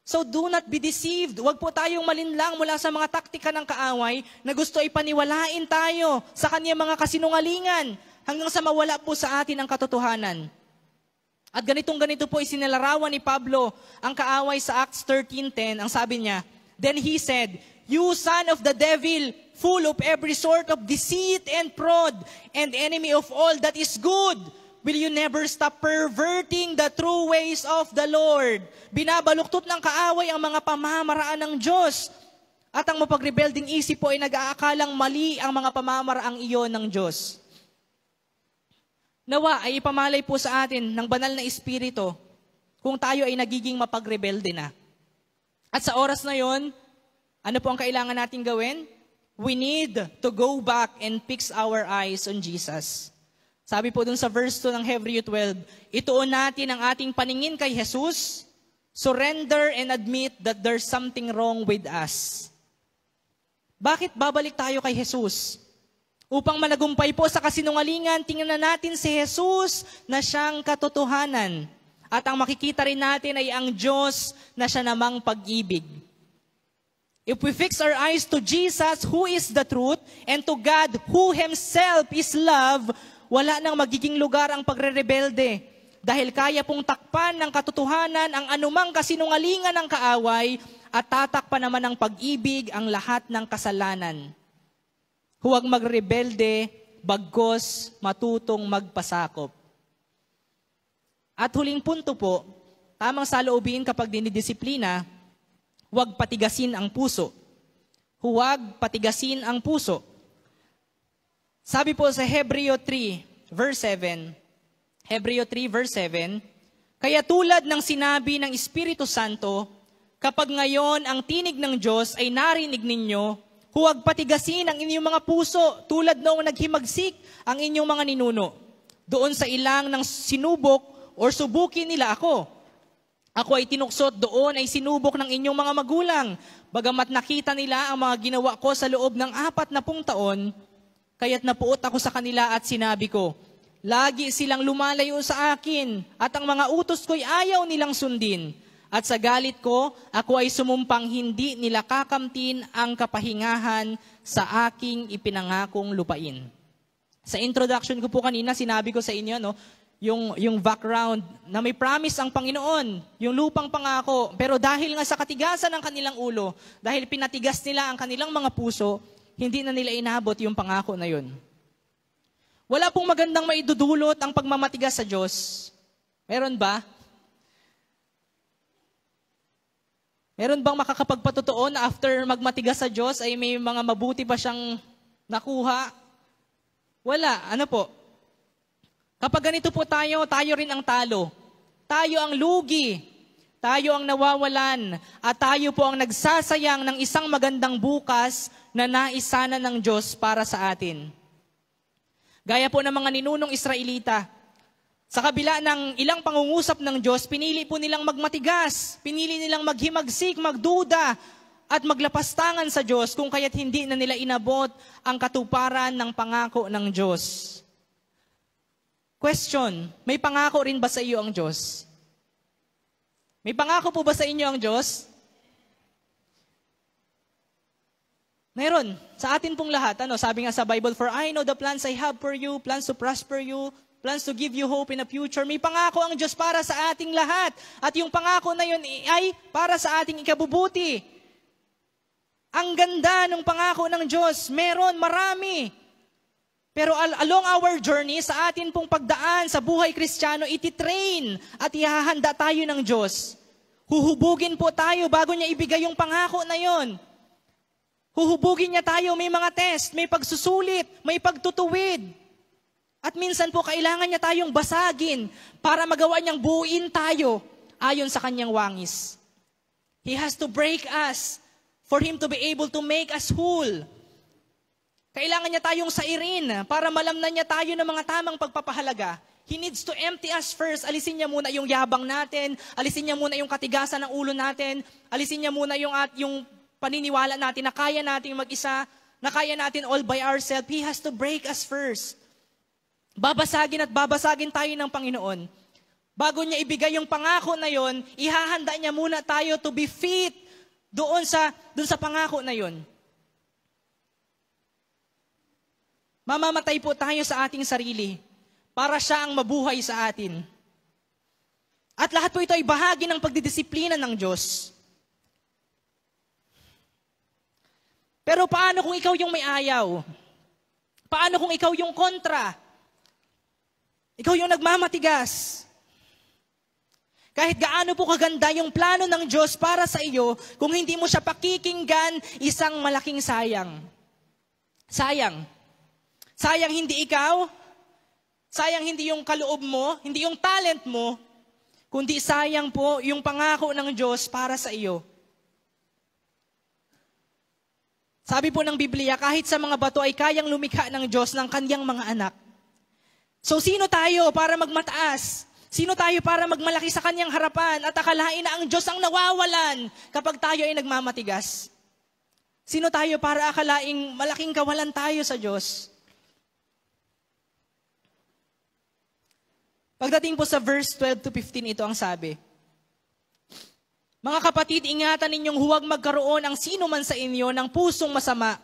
So do not be deceived. Huwag po tayong malinlang mula sa mga taktika ng kaaway na gusto ipaniwalain tayo sa kanyang mga kasinungalingan hanggang sa mawala po sa atin ang katotohanan. At ganito po isinalarawan ni Pablo ang kaaway sa Acts 13:10. Ang sabi niya, then he said, "You son of the devil, full of every sort of deceit and fraud, and enemy of all that is good, will you never stop perverting the true ways of the Lord?" Binabaluktot ng kaaway ang mga pamamaraan ng Diyos. At ang mapagrebelding isip po ay nag-aakalang mali ang mga pamamaraang iyon ng Diyos. Nawa ay ipamalay po sa atin ng banal na Espiritu kung tayo ay nagiging mapagrebelde na. At sa oras na yon, ano po ang kailangan natin gawin? We need to go back and fix our eyes on Jesus. Sabi po dun sa verse 2 ng Hebreo 12, ituon natin ang ating paningin kay Jesus, surrender and admit that there's something wrong with us. Bakit babalik tayo kay Jesus? Upang managumpay po sa kasinungalingan, tingnan natin si Jesus na siyang katotohanan. At ang makikita rin natin ay ang Diyos na siya namang pag-ibig. If we fix our eyes to Jesus, who is the truth, and to God, who Himself is love, wala nang magiging lugar ang pagre-rebelde. Dahil kaya pong takpan ng katotohanan ang anumang kasinungalingan ng kaaway at tatakpan naman ng pag-ibig ang lahat ng kasalanan. Huwag magrebelde, bagkos matutong magpasakop. At huling punto po, tamang saloobin kapag dinidisiplina, huwag patigasin ang puso. Huwag patigasin ang puso. Sabi po sa Hebreo 3, verse 7, Hebreo 3, verse 7, kaya tulad ng sinabi ng Espiritu Santo, kapag ngayon ang tinig ng Diyos ay narinig ninyo, huwag patigasin ang inyong mga puso tulad noong naghimagsik ang inyong mga ninuno. Doon sa ilang ng sinubok or subukin nila ako. Ako ay tinuksot doon ay sinubok ng inyong mga magulang. Bagamat nakita nila ang mga ginawa ko sa loob ng 40 taon, kaya't napuot ako sa kanila at sinabi ko, lagi silang lumalayo sa akin at ang mga utos ko'y ayaw nilang sundin. At sa galit ko, ako ay sumumpang hindi nila kakamtin ang kapahingahan sa aking ipinangakong lupain. Sa introduction ko po kanina, sinabi ko sa inyo, yung background na may promise ang Panginoon, yung lupang pangako. Pero dahil nga sa katigasan ng kanilang ulo, dahil pinatigas nila ang kanilang mga puso, hindi na nila inabot yung pangako na yun. Wala pong magandang maidudulot ang pagmamatigas sa Diyos. Meron ba? Meron bang makakapagpatotoo na after magmatigas sa Diyos ay may mga mabuti pa siyang nakuha? Wala. Ano po? Kapag ganito po tayo rin ang talo. Tayo ang lugi. Tayo ang nawawalan. At tayo po ang nagsasayang ng isang magandang bukas na naisana ng Diyos para sa atin. Gaya po ng mga ninunong Israelita. Sa kabila ng ilang pangungusap ng Diyos, pinili po nilang magmatigas. Pinili nilang maghimagsik, magduda, at maglapastangan sa Diyos kung kaya't hindi na nila inabot ang katuparan ng pangako ng Diyos. Question, may pangako rin ba sa iyo ang Diyos? May pangako po ba sa inyo ang Diyos? Meron. Sa atin pong lahat, sabi nga sa Bible, for I know the plans I have for you, plans to prosper you, plans to give you hope in the future. May pangako ang Diyos para sa ating lahat. At yung pangako na yun ay para sa ating ikabubuti. Ang ganda ng pangako ng Diyos. Meron, marami. Pero along our journey, sa atin pong pagdaan sa buhay Kristiyano, ititrain at ihahanda tayo ng Diyos. Huhubugin po tayo bago niya ibigay yung pangako na yon. Huhubugin niya tayo, may mga test, may pagsusulit, may pagtutuwid. At minsan po, kailangan niya tayong basagin para magawa niyang buuin tayo ayon sa kanyang wangis. He has to break us for Him to be able to make us whole. Kailangan niya tayong sairin para malamnan niya tayo ng mga tamang pagpapahalaga. He needs to empty us first. Alisin niya muna yung yabang natin, alisin niya muna yung katigasan ng ulo natin, alisin niya muna yung paniniwala natin na kaya natin mag-isa, na kaya natin all by ourselves. He has to break us first. Babasagin at babasagin tayo ng Panginoon. Bago niya ibigay yung pangako na yon, ihahanda niya muna tayo to be fit doon sa pangako na yon. Mamamatay po tayo sa ating sarili para siya ang mabuhay sa atin. At lahat po ito ay bahagi ng pagdidisiplina ng Diyos. Pero paano kung ikaw yung may ayaw? Paano kung ikaw yung kontra? Ikaw yung nagmamatigas. Kahit gaano po kaganda yung plano ng Diyos para sa iyo, kung hindi mo siya pakikinggan, isang malaking sayang. Sayang. Sayang hindi ikaw, sayang hindi yung kaloob mo, hindi yung talent mo, kundi sayang po yung pangako ng Diyos para sa iyo. Sabi po ng Biblia, kahit sa mga bato ay kayang lumikha ng Diyos ng kanyang mga anak. So sino tayo para magmataas? Sino tayo para magmalaki sa kanyang harapan at akalain na ang Diyos ang nawawalan kapag tayo ay nagmamatigas? Sino tayo para akalaing malaking kawalan tayo sa Diyos? Pagdating po sa verse 12 to 15, ito ang sabi. Mga kapatid, ingatan ninyong huwag magkaroon ang sino man sa inyo ng pusong masama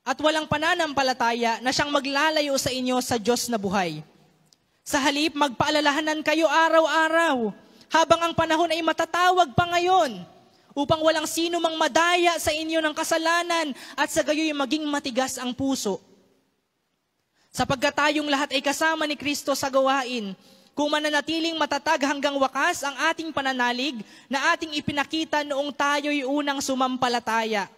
at walang pananampalataya na siyang maglalayo sa inyo sa Diyos na buhay. Sa halip, magpaalalahanan kayo araw-araw habang ang panahon ay matatawag pa ngayon upang walang sino mang madaya sa inyo ng kasalanan at sa gayoy maging matigas ang puso. Sapagkat tayong lahat ay kasama ni Kristo sa gawain, kung mananatiling matatag hanggang wakas ang ating pananalig na ating ipinakita noong tayo'y unang sumampalataya.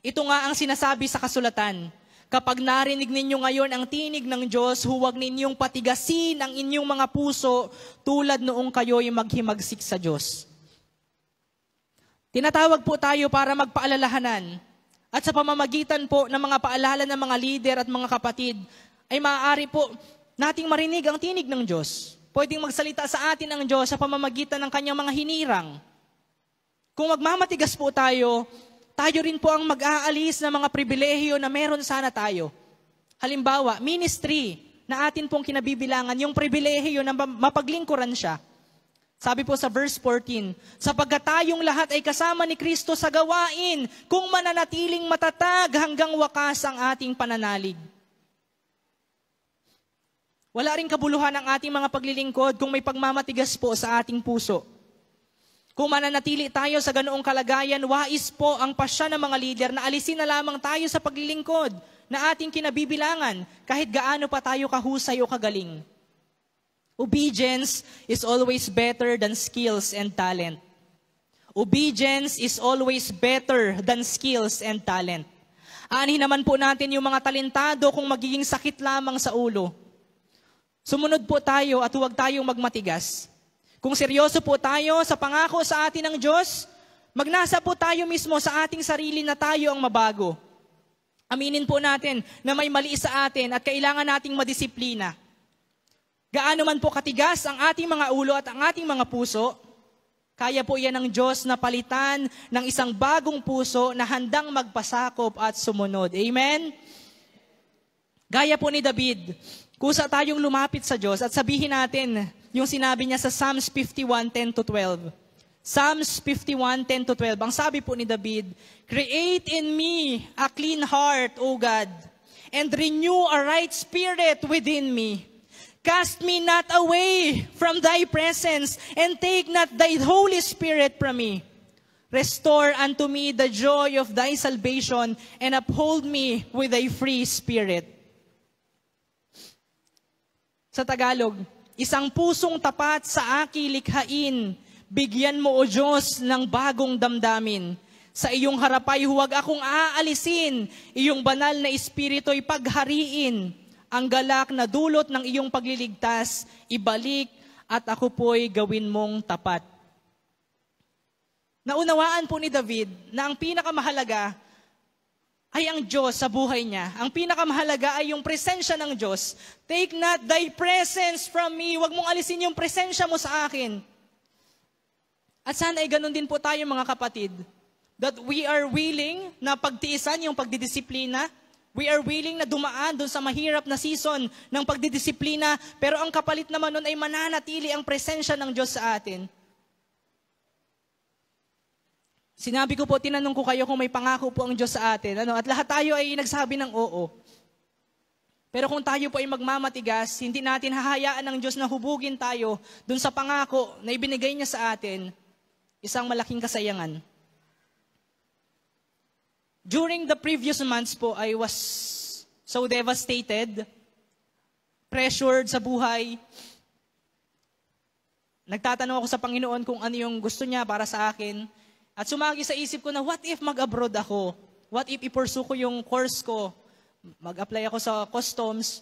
Ito nga ang sinasabi sa kasulatan, kapag narinig ninyo ngayon ang tinig ng Diyos, huwag ninyong patigasin ang inyong mga puso tulad noong kayo'y maghimagsik sa Diyos. Tinatawag po tayo para magpaalalahanan. At sa pamamagitan po ng mga paalala ng mga lider at mga kapatid, ay maaari po nating marinig ang tinig ng Diyos. Pwedeng magsalita sa atin ang Diyos sa pamamagitan ng kanyang mga hinirang. Kung magmamatigas po tayo, tayo rin po ang mag-aalis ng mga pribilehiyo na meron sana tayo. Halimbawa, ministry na atin pong kinabibilangan, yung pribilehiyo na mapaglingkuran siya. Sabi po sa verse 14, sapagkat tayong lahat ay kasama ni Kristo sa gawain kung mananatiling matatag hanggang wakas ang ating pananalig. Wala ring kabuluhan ang ating mga paglilingkod kung may pagmamatigas po sa ating puso. Kung mananatili tayo sa ganoong kalagayan, wais po ang pasya ng mga lider na alisin na lamang tayo sa paglilingkod na ating kinabibilangan kahit gaano pa tayo kahusay o kagaling. Obedience is always better than skills and talent. Obedience is always better than skills and talent. Aanhin naman po natin yung mga talentado kung magiging sakit lamang sa ulo. Sumunod po tayo at huwag tayong magmatigas. Kung seryoso po tayo sa pangako sa atin ng Diyos, magnasa po tayo mismo sa ating sarili na tayo ang mabago. Aminin po natin na may mali sa atin at kailangan nating madisiplina. Gaano man po katigas ang ating mga ulo at ang ating mga puso, kaya po yan ng Diyos na palitan ng isang bagong puso na handang magpasakop at sumunod. Amen? Gaya po ni David, kusa tayong lumapit sa Diyos at sabihin natin yung sinabi niya sa Psalms 51:10-12. Psalms 51:10-12. Ang sabi po ni David, create in me a clean heart, O God, and renew a right spirit within me. Cast me not away from thy presence, and take not thy Holy Spirit from me. Restore unto me the joy of thy salvation, and uphold me with thy free spirit. Sa Tagalog, isang pusong tapat sa aking likhain, bigyan mo o Diyos ng bagong damdamin. Sa iyong harapay huwag akong aalisin, iyong banal na espiritu'y paghariin. Ang galak na dulot ng iyong pagliligtas, ibalik at ako po'y gawin mong tapat. Naunawaan po ni David na ang pinakamahalaga ay ang Diyos sa buhay niya. Ang pinakamahalaga ay yung presensya ng Diyos. Take not thy presence from me. Huwag mong alisin yung presensya mo sa akin. At sana ay ganun din po tayo mga kapatid. That we are willing na pagtiisan yung pagdidisiplina. We are willing na dumaan doon sa mahirap na season ng pagdidisiplina, pero ang kapalit naman nun ay mananatili ang presensya ng Diyos sa atin. Sinabi ko po, tinanong ko kayo kung may pangako po ang Diyos sa atin. At lahat tayo ay nagsabi ng oo. Pero kung tayo po ay magmamatigas, hindi natin hahayaan ng Diyos na hubugin tayo doon sa pangako na ibinigay niya sa atin, isang malaking kasayangan. During the previous months po, I was so devastated, pressured sa buhay. Nagtatanong ako sa Panginoon kung ano yung gusto niya para sa akin. At sumagi sa isip ko na, what if mag-abroad ako? What if i-pursue ko yung course ko? Mag-apply ako sa customs.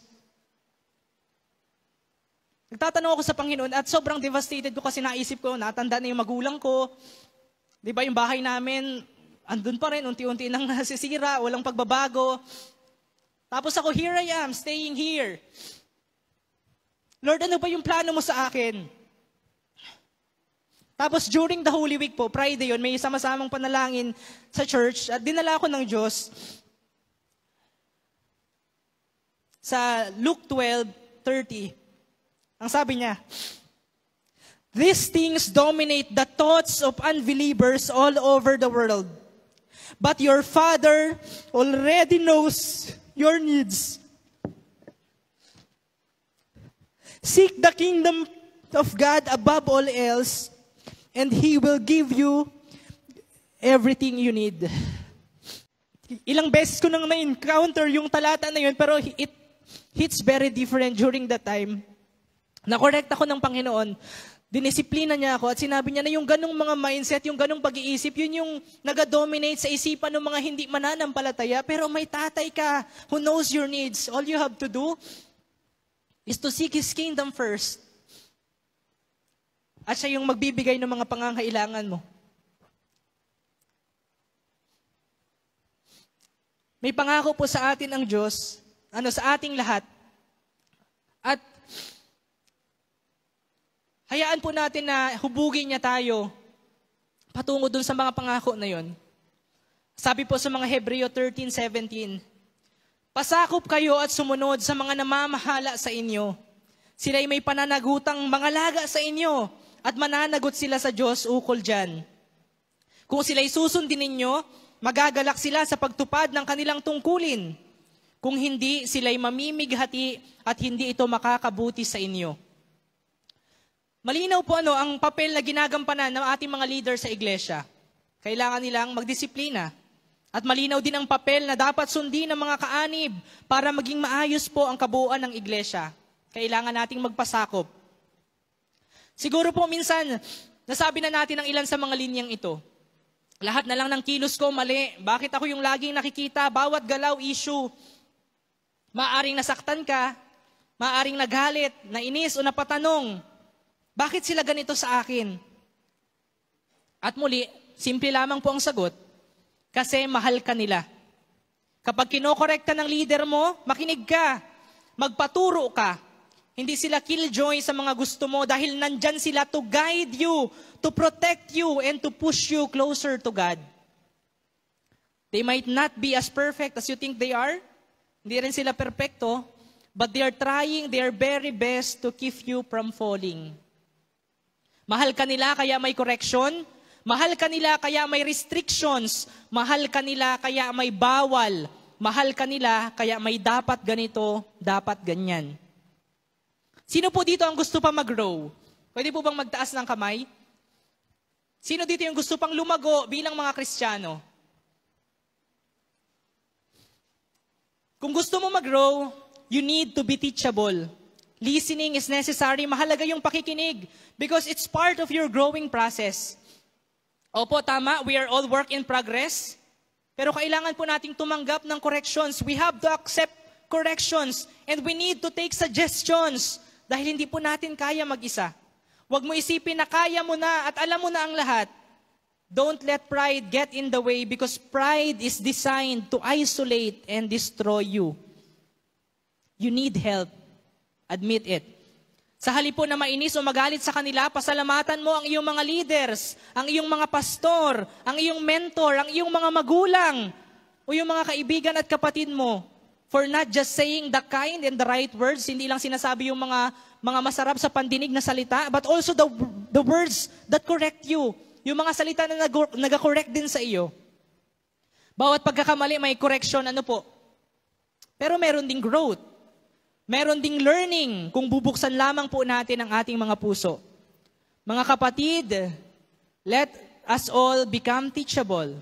Nagtatanong ako sa Panginoon at sobrang devastated ko kasi naisip ko, natanda na yung magulang ko. Di ba yung bahay namin, andun pa rin, unti-unti nang nasisira, walang pagbabago. Tapos ako, here I am, staying here. Lord, ano ba yung plano mo sa akin? Tapos during the Holy Week po, Friday yun, may sama-samang panalangin sa church at dinala ko ng Diyos sa Luke 12:30. Ang sabi niya, "These things dominate the thoughts of unbelievers all over the world. But your Father already knows your needs. Seek the kingdom of God above all else, and He will give you everything you need." Ilang beses ko nang na-encounter yung talata na yun, pero it hits very different during that time. Na-correct ako ng Panginoon. Dinisiplina niya ako at sinabi niya na yung ganong mga mindset, yung ganong pag-iisip, yun yung nag-dominate sa isipan ng mga hindi mananampalataya. Pero may tatay ka who knows your needs. All you have to do is to seek His kingdom first. At siya yung magbibigay ng mga pangangailangan mo. May pangako po sa atin ang Diyos, sa ating lahat. At hayaan po natin na hubugin niya tayo patungo dun sa mga pangako na yon. Sabi po sa mga Hebreo 13:17, "Pasakop kayo at sumunod sa mga namamahala sa inyo. Sila'y may pananagutang mangalaga sa inyo at mananagot sila sa Diyos ukol dyan. Kung sila'y susundin ninyo, magagalak sila sa pagtupad ng kanilang tungkulin. Kung hindi, sila'y mamimighati at hindi ito makakabuti sa inyo." Malinaw po ang papel na ginagampanan ng ating mga leader sa iglesia. Kailangan nilang magdisiplina. At malinaw din ang papel na dapat sundin ng mga kaanib para maging maayos po ang kabuuan ng iglesia. Kailangan nating magpasakop. Siguro po minsan, nasabi na natin ang ilan sa mga linyang ito. Lahat na lang ng kilos ko mali. Bakit ako yung laging nakikita? Bawat galaw issue. Maaring nasaktan ka, maaring nagalit, nainis o napatanong, bakit sila ganito sa akin? At muli, simple lamang po ang sagot, kasi mahal ka nila. Kapag kinokorekta ng leader mo, makinig ka, magpaturo ka. Hindi sila killjoy sa mga gusto mo dahil nandyan sila to guide you, to protect you, and to push you closer to God. They might not be as perfect as you think they are. Hindi rin sila perfecto, but they are trying their very best to keep you from falling. Mahal ka nila kaya may correction. Mahal ka nila kaya may restrictions. Mahal ka nila kaya may bawal. Mahal ka nila kaya may dapat ganito, dapat ganyan. Sino po dito ang gusto pa mag-grow? Pwede po bang magtaas ng kamay? Sino dito yung gusto pang lumago bilang mga Kristiyano? Kung gusto mo mag-grow, you need to be teachable. Listening is necessary. Mahalaga yung pakikinig because it's part of your growing process. Opo, tama, we are all work in progress. Pero kailangan po nating tumanggap ng corrections. We have to accept corrections and we need to take suggestions dahil hindi po natin kaya mag-isa. Huwag mo isipin na kaya mo na at alam mo na ang lahat. Don't let pride get in the way because pride is designed to isolate and destroy you. You need help. Admit it. Sa halip po na mainis o magalit sa kanila, pasalamatan mo ang iyong mga leaders, ang iyong mga pastor, ang iyong mentor, ang iyong mga magulang, o yung mga kaibigan at kapatid mo for not just saying the kind and the right words, hindi lang sinasabi yung mga masarap sa pandinig na salita, but also the words that correct you. Yung mga salita na nag-correct din sa iyo. Bawat pagkakamali may correction, pero meron ding growth. Meron ding learning kung bubuksan lamang po natin ang ating mga puso. Mga kapatid, let us all become teachable.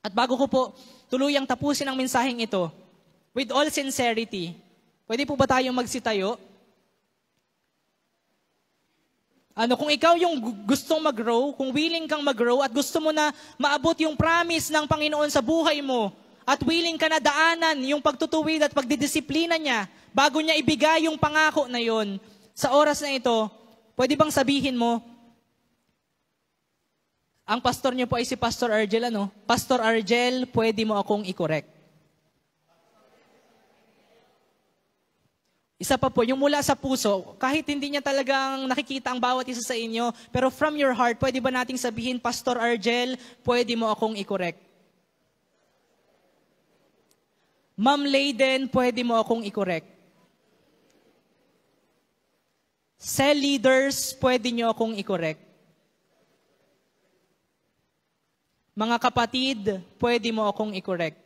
At bago ko po tuluyang tapusin ang mensaheng ito, with all sincerity, pwede po ba tayong magsitayo? Kung ikaw yung gustong mag-grow, kung willing kang mag-grow at gusto mo na maabot yung promise ng Panginoon sa buhay mo, at willing ka na daanan yung pagtutuwid at pagdidisiplina niya bago niya ibigay yung pangako na yon, sa oras na ito, pwede bang sabihin mo, ang pastor niyo po ay si Pastor Argel, Pastor Argel, pwede mo akong i-correct. Isa pa po, yung mula sa puso, kahit hindi niya talagang nakikita ang bawat isa sa inyo, pero from your heart, pwede ba nating sabihin, Pastor Argel, pwede mo akong i-correct? Ma'am Layden, pwede mo akong i-correct? Cell leaders, pwede niyo akong i-correct? Mga kapatid, pwede mo akong i-correct?